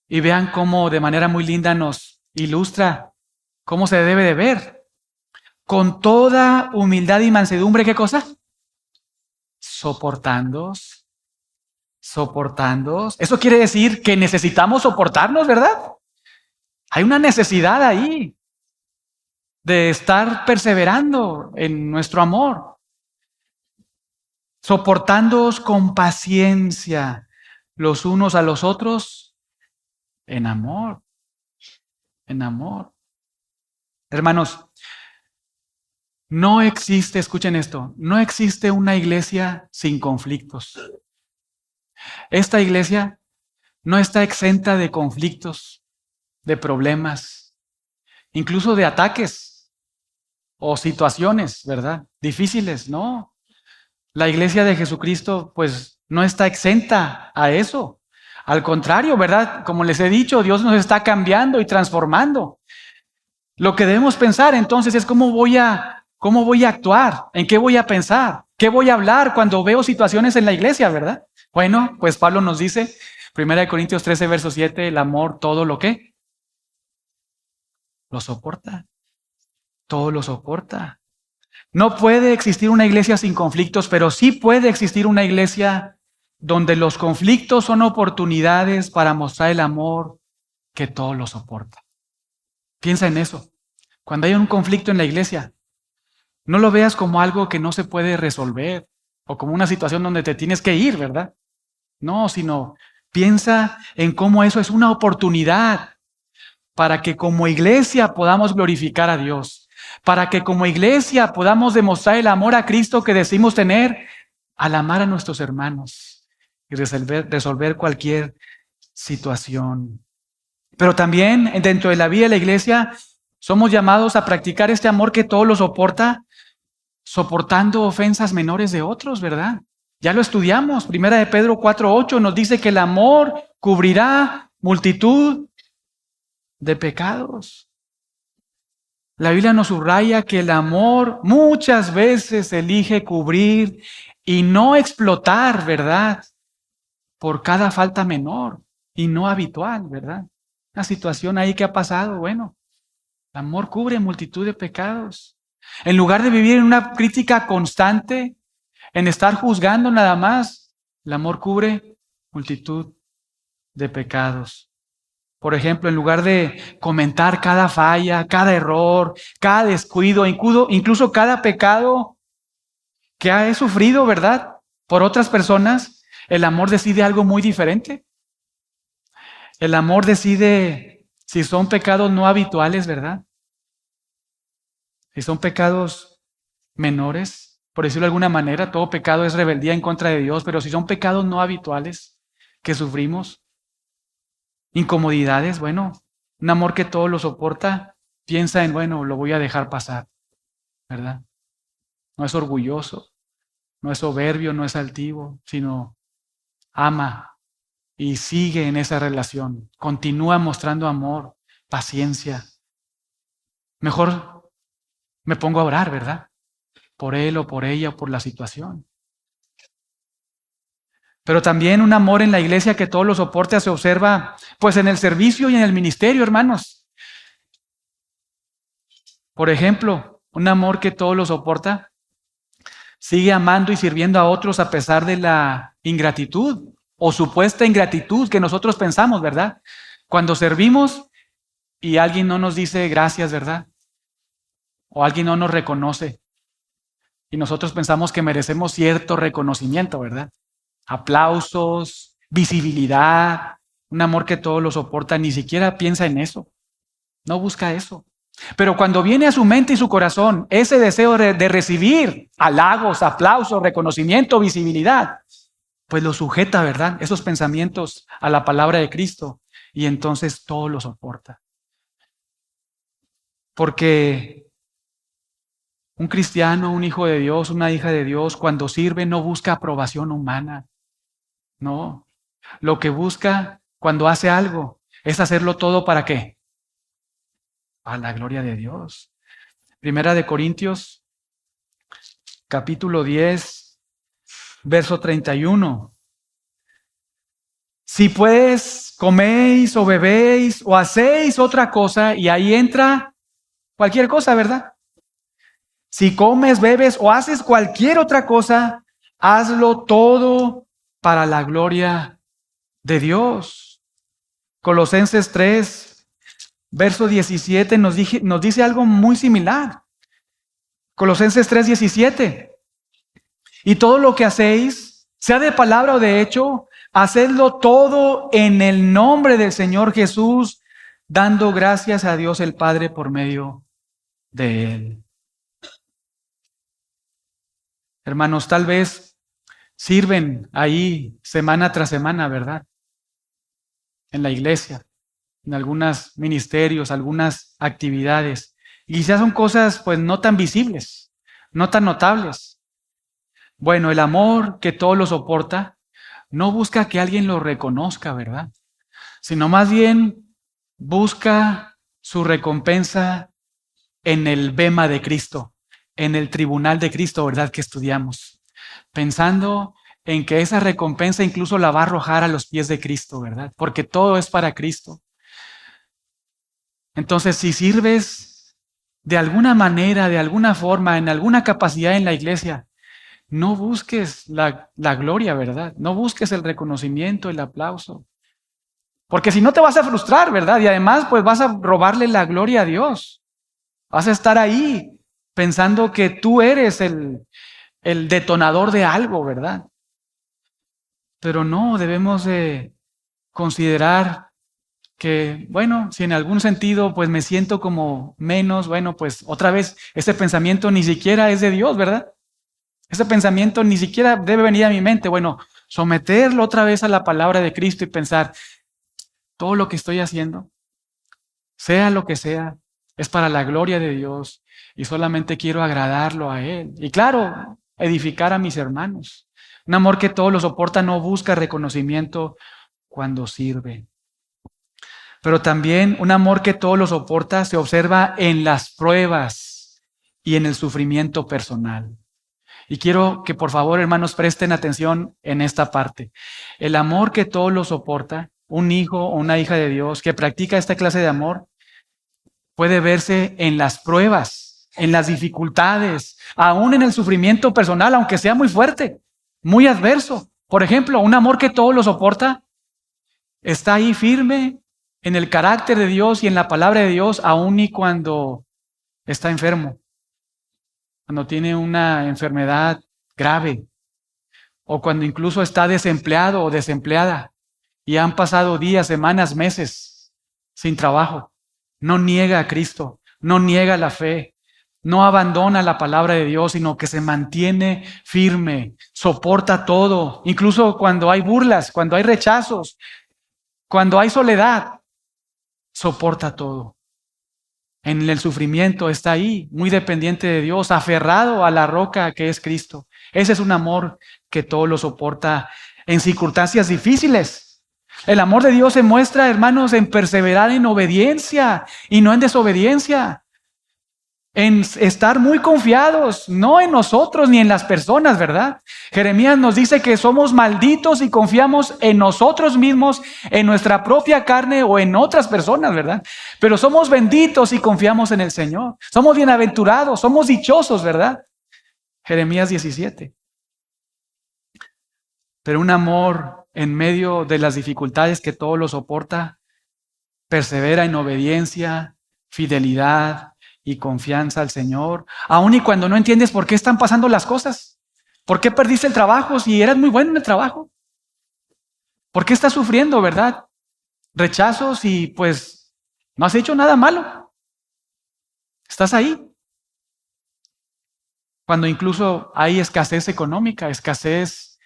Y vean cómo de manera muy linda nos ilustra cómo se debe de ver. Con toda humildad y mansedumbre, ¿qué cosa? Soportándoos. Soportándoos. Eso quiere decir que necesitamos soportarnos, ¿verdad? Hay una necesidad ahí de estar perseverando en nuestro amor. Soportándoos con paciencia los unos a los otros en amor. En amor. Hermanos, no existe, escuchen esto, no existe una iglesia sin conflictos. Esta iglesia no está exenta de conflictos, de problemas, incluso de ataques o situaciones, ¿verdad? Difíciles, ¿no? La iglesia de Jesucristo, pues, no está exenta a eso. Al contrario, ¿verdad? Como les he dicho, Dios nos está cambiando y transformando. Lo que debemos pensar entonces es cómo voy a actuar, en qué voy a pensar, qué voy a hablar cuando veo situaciones en la iglesia, ¿verdad? Bueno, pues Pablo nos dice, 1 Corintios 13, verso 7, el amor todo lo que lo soporta, todo lo soporta. No puede existir una iglesia sin conflictos, pero sí puede existir una iglesia donde los conflictos son oportunidades para mostrar el amor que todo lo soporta. Piensa en eso. Cuando hay un conflicto en la iglesia, no lo veas como algo que no se puede resolver o como una situación donde te tienes que ir, ¿verdad? No, sino piensa en cómo eso es una oportunidad para que como iglesia podamos glorificar a Dios, para que como iglesia podamos demostrar el amor a Cristo que decimos tener al amar a nuestros hermanos y resolver cualquier situación. Pero también dentro de la vida de la iglesia somos llamados a practicar este amor que todo lo soporta, soportando ofensas menores de otros, ¿verdad? Ya lo estudiamos. Primera de Pedro 4:8 nos dice que el amor cubrirá multitud de pecados. La Biblia nos subraya que el amor muchas veces elige cubrir y no explotar, ¿verdad? Por cada falta menor y no habitual, ¿verdad? Una situación ahí que ha pasado, bueno, El amor cubre multitud de pecados. En lugar de vivir en una crítica constante, en estar juzgando nada más, el amor cubre multitud de pecados. Por ejemplo, en lugar de comentar cada falla, cada error, cada descuido, incluso cada pecado que he sufrido, ¿verdad?, por otras personas, el amor decide algo muy diferente. El amor decide si son pecados no habituales, ¿verdad? Si son pecados menores, por decirlo de alguna manera, todo pecado es rebeldía en contra de Dios, pero si son pecados no habituales que sufrimos, incomodidades, bueno, un amor que todo lo soporta, piensa en, bueno, lo voy a dejar pasar, ¿verdad? No es orgulloso, no es soberbio, no es altivo, sino ama y sigue en esa relación, continúa mostrando amor, paciencia. Mejor me pongo a orar, ¿verdad? Por él o por ella o por la situación. Pero también un amor en la iglesia que todo lo soporta se observa pues en el servicio y en el ministerio, hermanos. Por ejemplo, un amor que todo lo soporta sigue amando y sirviendo a otros a pesar de la ingratitud o supuesta ingratitud que nosotros pensamos, ¿verdad? Cuando servimos y alguien no nos dice gracias, ¿verdad? O alguien no nos reconoce y nosotros pensamos que merecemos cierto reconocimiento, ¿verdad? Aplausos, visibilidad, un amor que todo lo soporta, ni siquiera piensa en eso, no busca eso. Pero cuando viene a su mente y su corazón ese deseo de recibir halagos, aplausos, reconocimiento, visibilidad, pues lo sujeta, ¿verdad?, esos pensamientos a la palabra de Cristo y entonces todo lo soporta. Porque un cristiano, un hijo de Dios, una hija de Dios, cuando sirve no busca aprobación humana. No, lo que busca cuando hace algo es hacerlo todo ¿para qué? Para la gloria de Dios. Primera de Corintios, capítulo 10, verso 31. Si pues coméis o bebéis o hacéis otra cosa, y ahí entra cualquier cosa, ¿verdad? Si comes, bebes o haces cualquier otra cosa, hazlo todo para la gloria de Dios. Colosenses 3, verso 17 nos dice algo muy similar. Colosenses 3, 17. Y todo lo que hacéis, sea de palabra o de hecho, hacedlo todo en el nombre del Señor Jesús, dando gracias a Dios el Padre por medio de Él. Hermanos, tal vez sirven ahí semana tras semana, ¿verdad? En la iglesia, en algunos ministerios, algunas actividades. Y quizás son cosas pues no tan visibles, no tan notables. Bueno, el amor que todo lo soporta no busca que alguien lo reconozca, ¿verdad? Sino más bien busca su recompensa en el bema de Cristo, en el tribunal de Cristo, ¿verdad?, que estudiamos. Pensando en que esa recompensa incluso la va a arrojar a los pies de Cristo, ¿verdad? Porque todo es para Cristo. Entonces, si sirves de alguna manera, de alguna forma, en alguna capacidad en la iglesia, no busques la gloria, ¿verdad? No busques el reconocimiento, el aplauso. Porque si no te vas a frustrar, ¿verdad? Y además, pues vas a robarle la gloria a Dios. Vas a estar ahí pensando que tú eres el detonador de algo, ¿verdad? Pero no, debemos de considerar que, bueno, si en algún sentido pues me siento como menos, bueno, pues otra vez ese pensamiento ni siquiera es de Dios, ¿verdad? Ese pensamiento ni siquiera debe venir a mi mente. Bueno, someterlo otra vez a la palabra de Cristo y pensar, todo lo que estoy haciendo, sea lo que sea, es para la gloria de Dios y solamente quiero agradarlo a Él. Y claro, edificar a mis hermanos. Un amor que todo lo soporta no busca reconocimiento cuando sirve. Pero también un amor que todo lo soporta se observa en las pruebas y en el sufrimiento personal. Y quiero que por favor, hermanos, presten atención en esta parte. El amor que todo lo soporta, un hijo o una hija de Dios que practica esta clase de amor, puede verse en las pruebas, en las dificultades, aún en el sufrimiento personal, aunque sea muy fuerte, muy adverso. Por ejemplo, un amor que todo lo soporta, está ahí firme en el carácter de Dios y en la palabra de Dios, aún y cuando está enfermo, cuando tiene una enfermedad grave, o cuando incluso está desempleado o desempleada y han pasado días, semanas, meses sin trabajo. No niega a Cristo, no niega la fe, no abandona la palabra de Dios, sino que se mantiene firme, soporta todo, incluso cuando hay burlas, cuando hay rechazos, cuando hay soledad, soporta todo. En el sufrimiento está ahí, muy dependiente de Dios, aferrado a la roca que es Cristo. Ese es un amor que todo lo soporta en circunstancias difíciles. El amor de Dios se muestra, hermanos, en perseverar en obediencia y no en desobediencia. En estar muy confiados, no en nosotros ni en las personas, ¿verdad? Jeremías nos dice que somos malditos y confiamos en nosotros mismos, en nuestra propia carne o en otras personas, ¿verdad? Pero somos benditos y confiamos en el Señor. Somos bienaventurados, somos dichosos, ¿verdad? Jeremías 17. Pero un amor en medio de las dificultades que todo lo soporta, persevera en obediencia, fidelidad y confianza al Señor, aun y cuando no entiendes por qué están pasando las cosas. ¿Por qué perdiste el trabajo si eras muy bueno en el trabajo? ¿Por qué estás sufriendo, verdad? Rechazos y pues no has hecho nada malo. Estás ahí. Cuando incluso hay escasez económica, escasez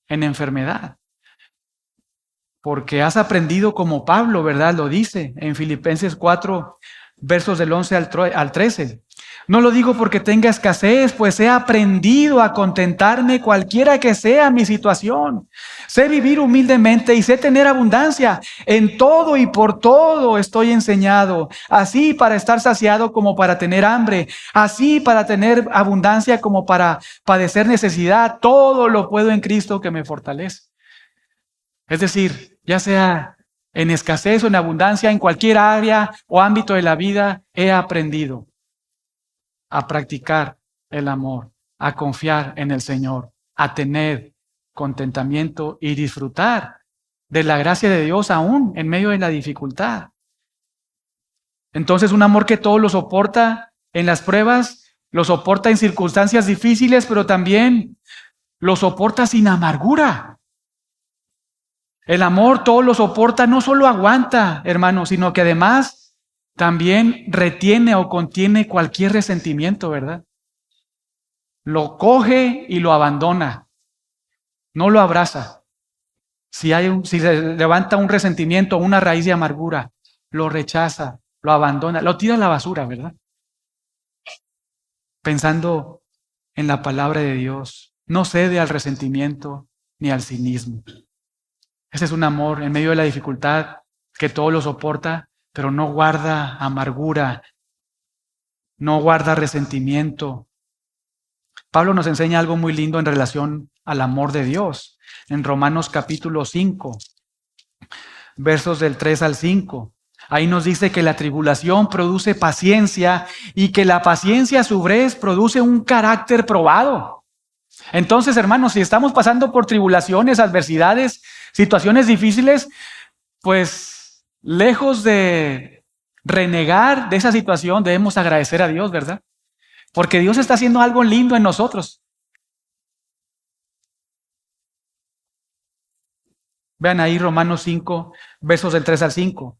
en enfermedad. Porque has aprendido como Pablo, ¿verdad? Lo dice en Filipenses 4, versos del 11 al 13. No lo digo porque tenga escasez, pues he aprendido a contentarme cualquiera que sea mi situación. Sé vivir humildemente y sé tener abundancia. En todo y por todo estoy enseñado. Así para estar saciado como para tener hambre. Así para tener abundancia como para padecer necesidad. Todo lo puedo en Cristo que me fortalece. Es decir, ya sea en escasez o en abundancia, en cualquier área o ámbito de la vida, he aprendido a practicar el amor, a confiar en el Señor, a tener contentamiento y disfrutar de la gracia de Dios aún en medio de la dificultad. Entonces, un amor que todo lo soporta en las pruebas, lo soporta en circunstancias difíciles, pero también lo soporta sin amargura. El amor todo lo soporta, no solo aguanta, hermanos, sino que además también retiene o contiene cualquier resentimiento, ¿verdad? Lo coge y lo abandona, no lo abraza. Si se levanta un resentimiento, una raíz de amargura, lo rechaza, lo abandona, lo tira a la basura, ¿verdad? Pensando en la palabra de Dios, no cede al resentimiento ni al cinismo. Ese es un amor en medio de la dificultad que todo lo soporta, pero no guarda amargura, no guarda resentimiento. Pablo nos enseña algo muy lindo en relación al amor de Dios. En Romanos capítulo 5, versos del 3 al 5. Ahí nos dice que la tribulación produce paciencia y que la paciencia a su vez produce un carácter probado. Entonces, hermanos, si estamos pasando por tribulaciones, adversidades, situaciones difíciles, pues lejos de renegar de esa situación, debemos agradecer a Dios, ¿verdad? Porque Dios está haciendo algo lindo en nosotros. Vean ahí Romanos 5, versos del 3 al 5.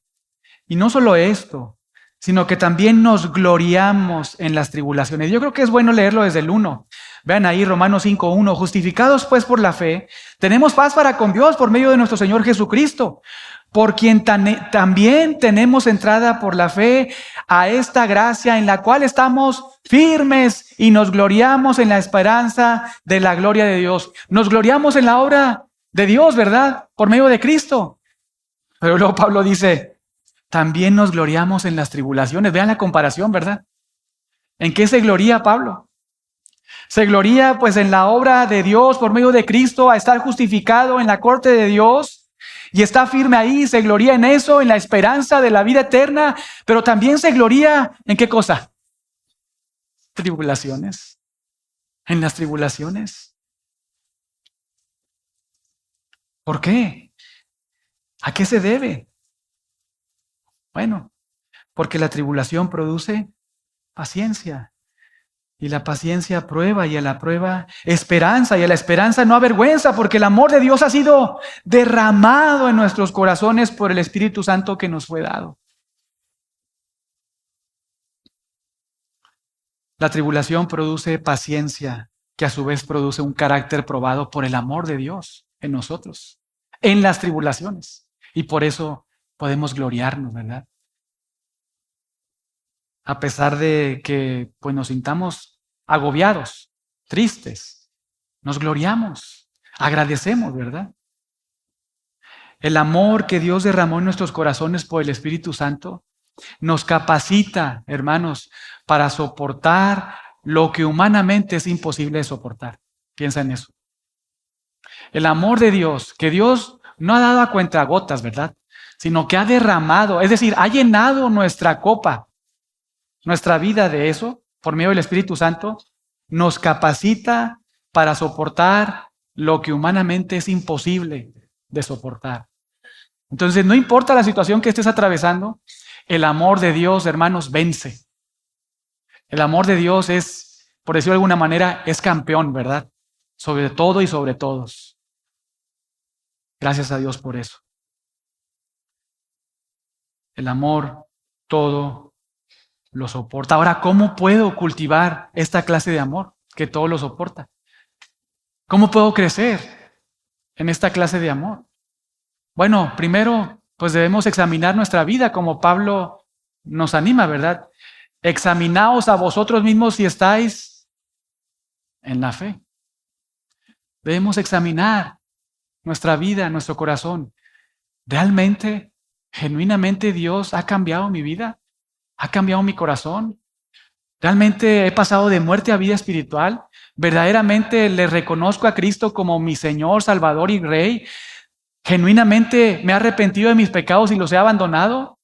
Y no solo esto, sino que también nos gloriamos en las tribulaciones. Yo creo que es bueno leerlo desde el 1. Vean ahí Romanos 5:1. Justificados pues por la fe, tenemos paz para con Dios por medio de nuestro Señor Jesucristo, por quien también tenemos entrada por la fe a esta gracia en la cual estamos firmes y nos gloriamos en la esperanza de la gloria de Dios. Nos gloriamos en la obra de Dios, ¿verdad? Por medio de Cristo. Pero luego Pablo dice, también nos gloriamos en las tribulaciones. Vean la comparación, ¿verdad? ¿En qué se gloría Pablo? Se gloría pues en la obra de Dios por medio de Cristo, a estar justificado en la corte de Dios. y está firme ahí, se gloría en eso, en la esperanza de la vida eterna, pero también se gloría ¿en qué cosa? Tribulaciones. En las tribulaciones. ¿Por qué? ¿A qué se debe? Bueno, porque la tribulación produce paciencia. Y la paciencia prueba, y a la prueba esperanza, y a la esperanza no avergüenza, porque el amor de Dios ha sido derramado en nuestros corazones por el Espíritu Santo que nos fue dado. La tribulación produce paciencia, que a su vez produce un carácter probado por el amor de Dios en nosotros, en las tribulaciones. Y por eso podemos gloriarnos, ¿verdad? A pesar de que pues, nos sintamos agobiados, tristes, nos gloriamos, agradecemos, ¿verdad? El amor que Dios derramó en nuestros corazones por el Espíritu Santo nos capacita, hermanos, para soportar lo que humanamente es imposible de soportar. Piensa en eso. El amor de Dios, que Dios no ha dado a cuentagotas, ¿verdad? Sino que ha derramado, es decir, ha llenado nuestra copa, nuestra vida de eso, por medio del Espíritu Santo, nos capacita para soportar lo que humanamente es imposible de soportar. Entonces, no importa la situación que estés atravesando, el amor de Dios, hermanos, vence. El amor de Dios es, por decirlo de alguna manera, es campeón, ¿verdad? Sobre todo y sobre todos. Gracias a Dios por eso. El amor todo lo soporta. Ahora, ¿cómo puedo cultivar esta clase de amor que todo lo soporta? ¿Cómo puedo crecer en esta clase de amor? Bueno, primero, pues debemos examinar nuestra vida como Pablo nos anima, ¿verdad? Examinaos a vosotros mismos si estáis en la fe. Debemos examinar nuestra vida, nuestro corazón. ¿Realmente, genuinamente Dios ha cambiado mi vida? ¿Ha cambiado mi corazón? ¿Realmente he pasado de muerte a vida espiritual? ¿Verdaderamente le reconozco a Cristo como mi Señor, Salvador y Rey? ¿Genuinamente me he arrepentido de mis pecados y los he abandonado?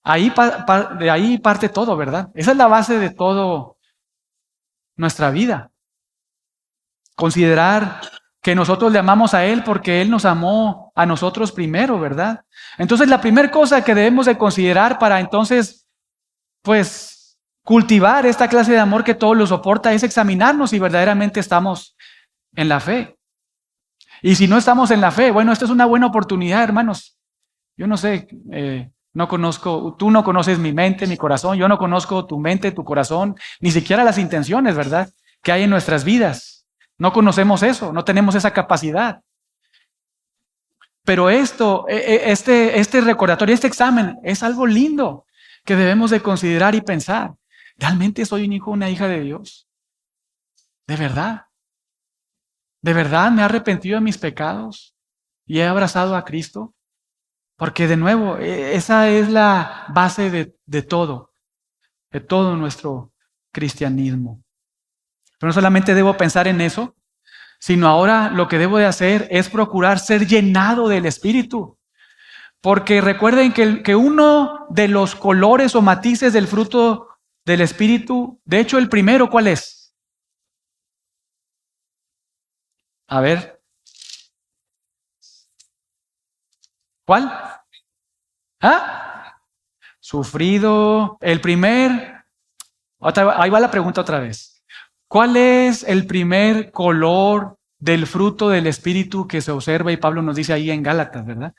De ahí parte todo, ¿verdad? Esa es la base de todo nuestra vida. Considerar que nosotros le amamos a Él porque Él nos amó a nosotros primero, ¿verdad? Entonces la primera cosa que debemos de considerar para entonces, pues, cultivar esta clase de amor que todo lo soporta es examinarnos si verdaderamente estamos en la fe. Y si no estamos en la fe, bueno, esta es una buena oportunidad, hermanos. Yo no sé, no conozco, tú no conoces mi mente, mi corazón, yo no conozco tu mente, tu corazón, ni siquiera las intenciones, ¿verdad?, que hay en nuestras vidas. No conocemos eso, no tenemos esa capacidad. Pero este recordatorio, este examen, es algo lindo que debemos de considerar y pensar. ¿Realmente soy un hijo o una hija de Dios? ¿De verdad? ¿De verdad me he arrepentido de mis pecados y he abrazado a Cristo? Porque de nuevo, esa es la base de todo nuestro cristianismo. Pero no solamente debo pensar en eso, sino ahora lo que debo de hacer es procurar ser llenado del Espíritu. Porque recuerden que uno de los colores o matices del fruto del Espíritu, de hecho el primero, ¿cuál es? A ver. ¿Cuál? ¿Ah? Sufrido. El primer. Ahí va la pregunta otra vez. ¿Cuál es el primer color del fruto del Espíritu que se observa? Y Pablo nos dice ahí en Gálatas, ¿verdad?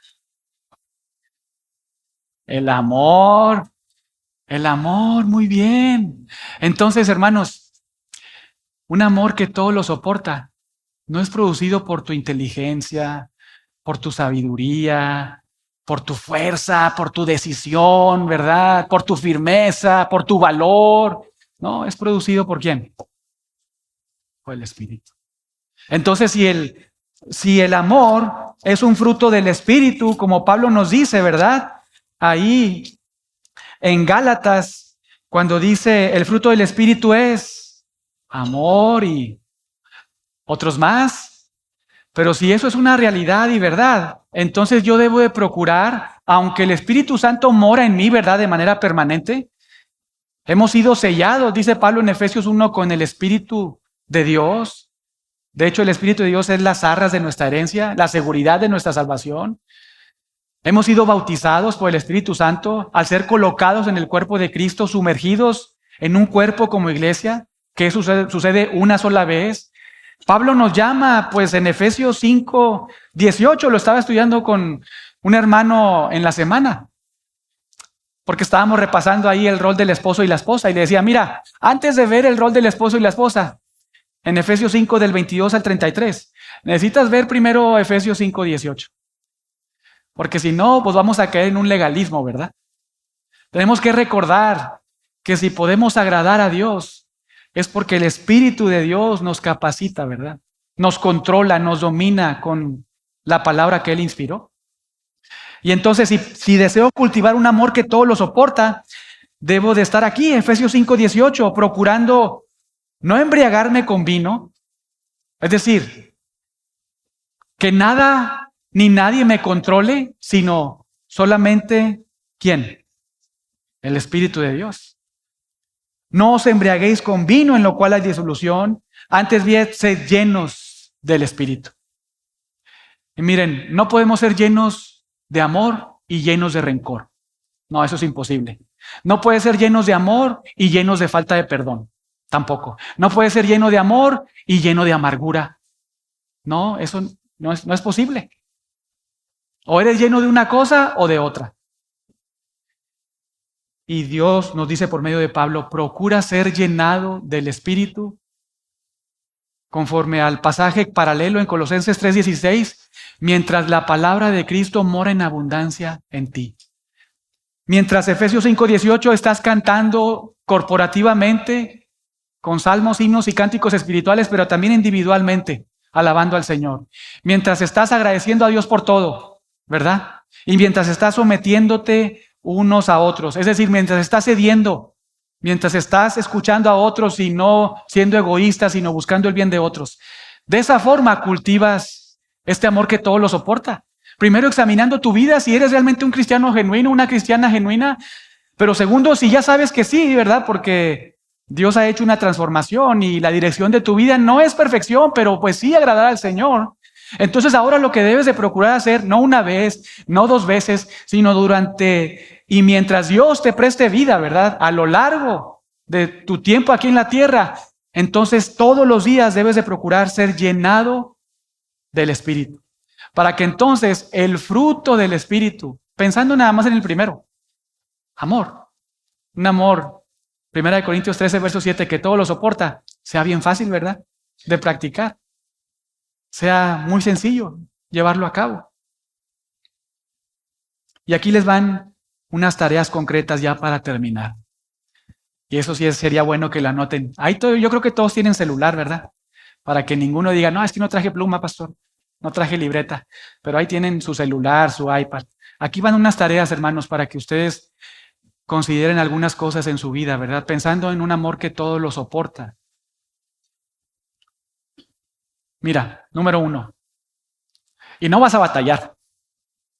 El amor. El amor, muy bien. Entonces, hermanos, un amor que todo lo soporta no es producido por tu inteligencia, por tu sabiduría, por tu fuerza, por tu decisión, ¿verdad? Por tu firmeza, por tu valor. No, es producido ¿por quién? Por el Espíritu. Entonces, si el amor es un fruto del Espíritu, como Pablo nos dice, ¿verdad? Ahí en Gálatas, cuando dice el fruto del Espíritu es amor y otros más. Pero si eso es una realidad y verdad, entonces yo debo de procurar, aunque el Espíritu Santo mora en mí, ¿verdad? De manera permanente. Hemos sido sellados, dice Pablo en Efesios 1, con el Espíritu de Dios. De hecho, el Espíritu de Dios es las arras de nuestra herencia, la seguridad de nuestra salvación. Hemos sido bautizados por el Espíritu Santo al ser colocados en el cuerpo de Cristo, sumergidos en un cuerpo como iglesia, que sucede una sola vez. Pablo nos llama, pues en Efesios 5, 18, lo estaba estudiando con un hermano en la semana, porque estábamos repasando ahí el rol del esposo y la esposa, y le decía, mira, antes de ver el rol del esposo y la esposa, en Efesios 5 del 22 al 33, necesitas ver primero Efesios 5, 18. Porque si no, pues vamos a caer en un legalismo, ¿verdad? Tenemos que recordar que si podemos agradar a Dios, es porque el Espíritu de Dios nos capacita, ¿verdad? Nos controla, nos domina con la palabra que Él inspiró. Y entonces, si deseo cultivar un amor que todo lo soporta, debo de estar aquí, Efesios 5:18, procurando no embriagarme con vino, es decir, que nada ni nadie me controle, sino solamente, ¿quién? El Espíritu de Dios. No os embriaguéis con vino, en lo cual hay disolución, antes bien sed llenos del Espíritu. Y miren, no podemos ser llenos de amor y llenos de rencor. No, eso es imposible. No puede ser llenos de amor y llenos de falta de perdón. Tampoco. No puede ser lleno de amor y lleno de amargura. No, eso no es posible. O eres lleno de una cosa o de otra. Y Dios nos dice por medio de Pablo, procura ser llenado del Espíritu, conforme al pasaje paralelo en Colosenses 3:16, mientras la palabra de Cristo mora en abundancia en ti. Mientras Efesios 5:18 estás cantando corporativamente, con salmos, himnos y cánticos espirituales, pero también individualmente, alabando al Señor. Mientras estás agradeciendo a Dios por todo, ¿verdad? Y mientras estás sometiéndote unos a otros, es decir, mientras estás cediendo, mientras estás escuchando a otros y no siendo egoísta, sino buscando el bien de otros. De esa forma cultivas este amor que todo lo soporta. Primero, examinando tu vida, si eres realmente un cristiano genuino, una cristiana genuina. Pero segundo, si ya sabes que sí, ¿verdad? Porque Dios ha hecho una transformación y la dirección de tu vida no es perfección, pero pues sí agradar al Señor. Entonces ahora lo que debes de procurar hacer, no una vez, no dos veces, sino durante y mientras Dios te preste vida, ¿verdad? A lo largo de tu tiempo aquí en la tierra, entonces todos los días debes de procurar ser llenado del Espíritu. Para que entonces el fruto del Espíritu, pensando nada más en el primero, amor, un amor, 1 Corintios 13, verso 7, que todo lo soporta, sea bien fácil, ¿verdad? De practicar. Sea muy sencillo llevarlo a cabo. Y aquí les van unas tareas concretas ya para terminar. Y eso sí sería bueno que lo anoten. Ahí yo creo que todos tienen celular, ¿verdad? Para que ninguno diga, no, es que no traje pluma, pastor, no traje libreta. Pero ahí tienen su celular, su iPad. Aquí van unas tareas, hermanos, para que ustedes consideren algunas cosas en su vida, ¿verdad? Pensando en un amor que todo lo soporta. Mira, número 1. Y no vas a batallar.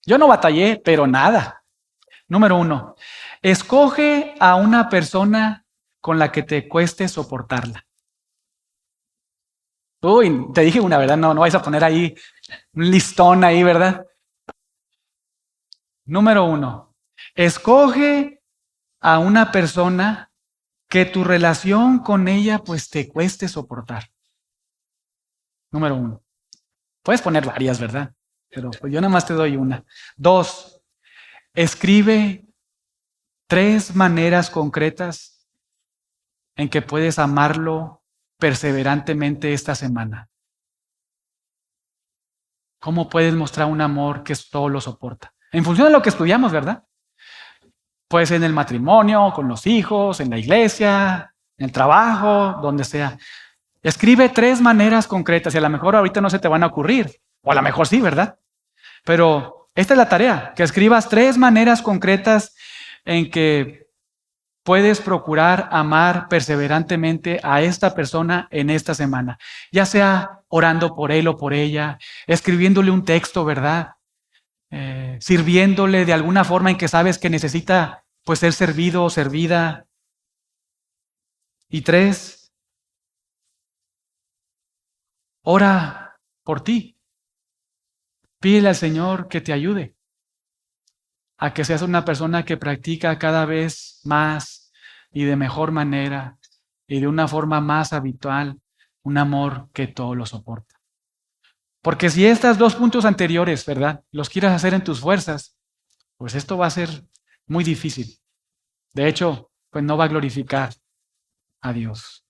Yo no batallé, pero nada. Número 1. Escoge a una persona con la que te cueste soportarla. Uy, te dije una, ¿verdad? No vais a poner ahí un listón ahí, ¿verdad? Número 1. Escoge a una persona que tu relación con ella pues te cueste soportar. Número 1. Puedes poner varias, ¿verdad? Pero pues yo nada más te doy una. 2. Escribe 3 maneras concretas en que puedes amarlo perseverantemente esta semana. ¿Cómo puedes mostrar un amor que todo lo soporta? En función de lo que estudiamos, ¿verdad? Puede ser en el matrimonio, con los hijos, en la iglesia, en el trabajo, donde sea. Escribe 3 maneras concretas y a lo mejor ahorita no se te van a ocurrir, o a lo mejor sí, ¿verdad? Pero esta es la tarea, que escribas 3 maneras concretas en que puedes procurar amar perseverantemente a esta persona en esta semana? Ya sea orando por él o por ella, escribiéndole un texto, ¿verdad? Sirviéndole de alguna forma en que sabes que necesita pues ser servido o servida. Y 3, ora por ti. Pídele al Señor que te ayude a que seas una persona que practica cada vez más y de mejor manera y de una forma más habitual un amor que todo lo soporta. Porque si estos 2 puntos anteriores, ¿verdad?, los quieres hacer en tus fuerzas, pues esto va a ser muy difícil. De hecho, pues no va a glorificar a Dios.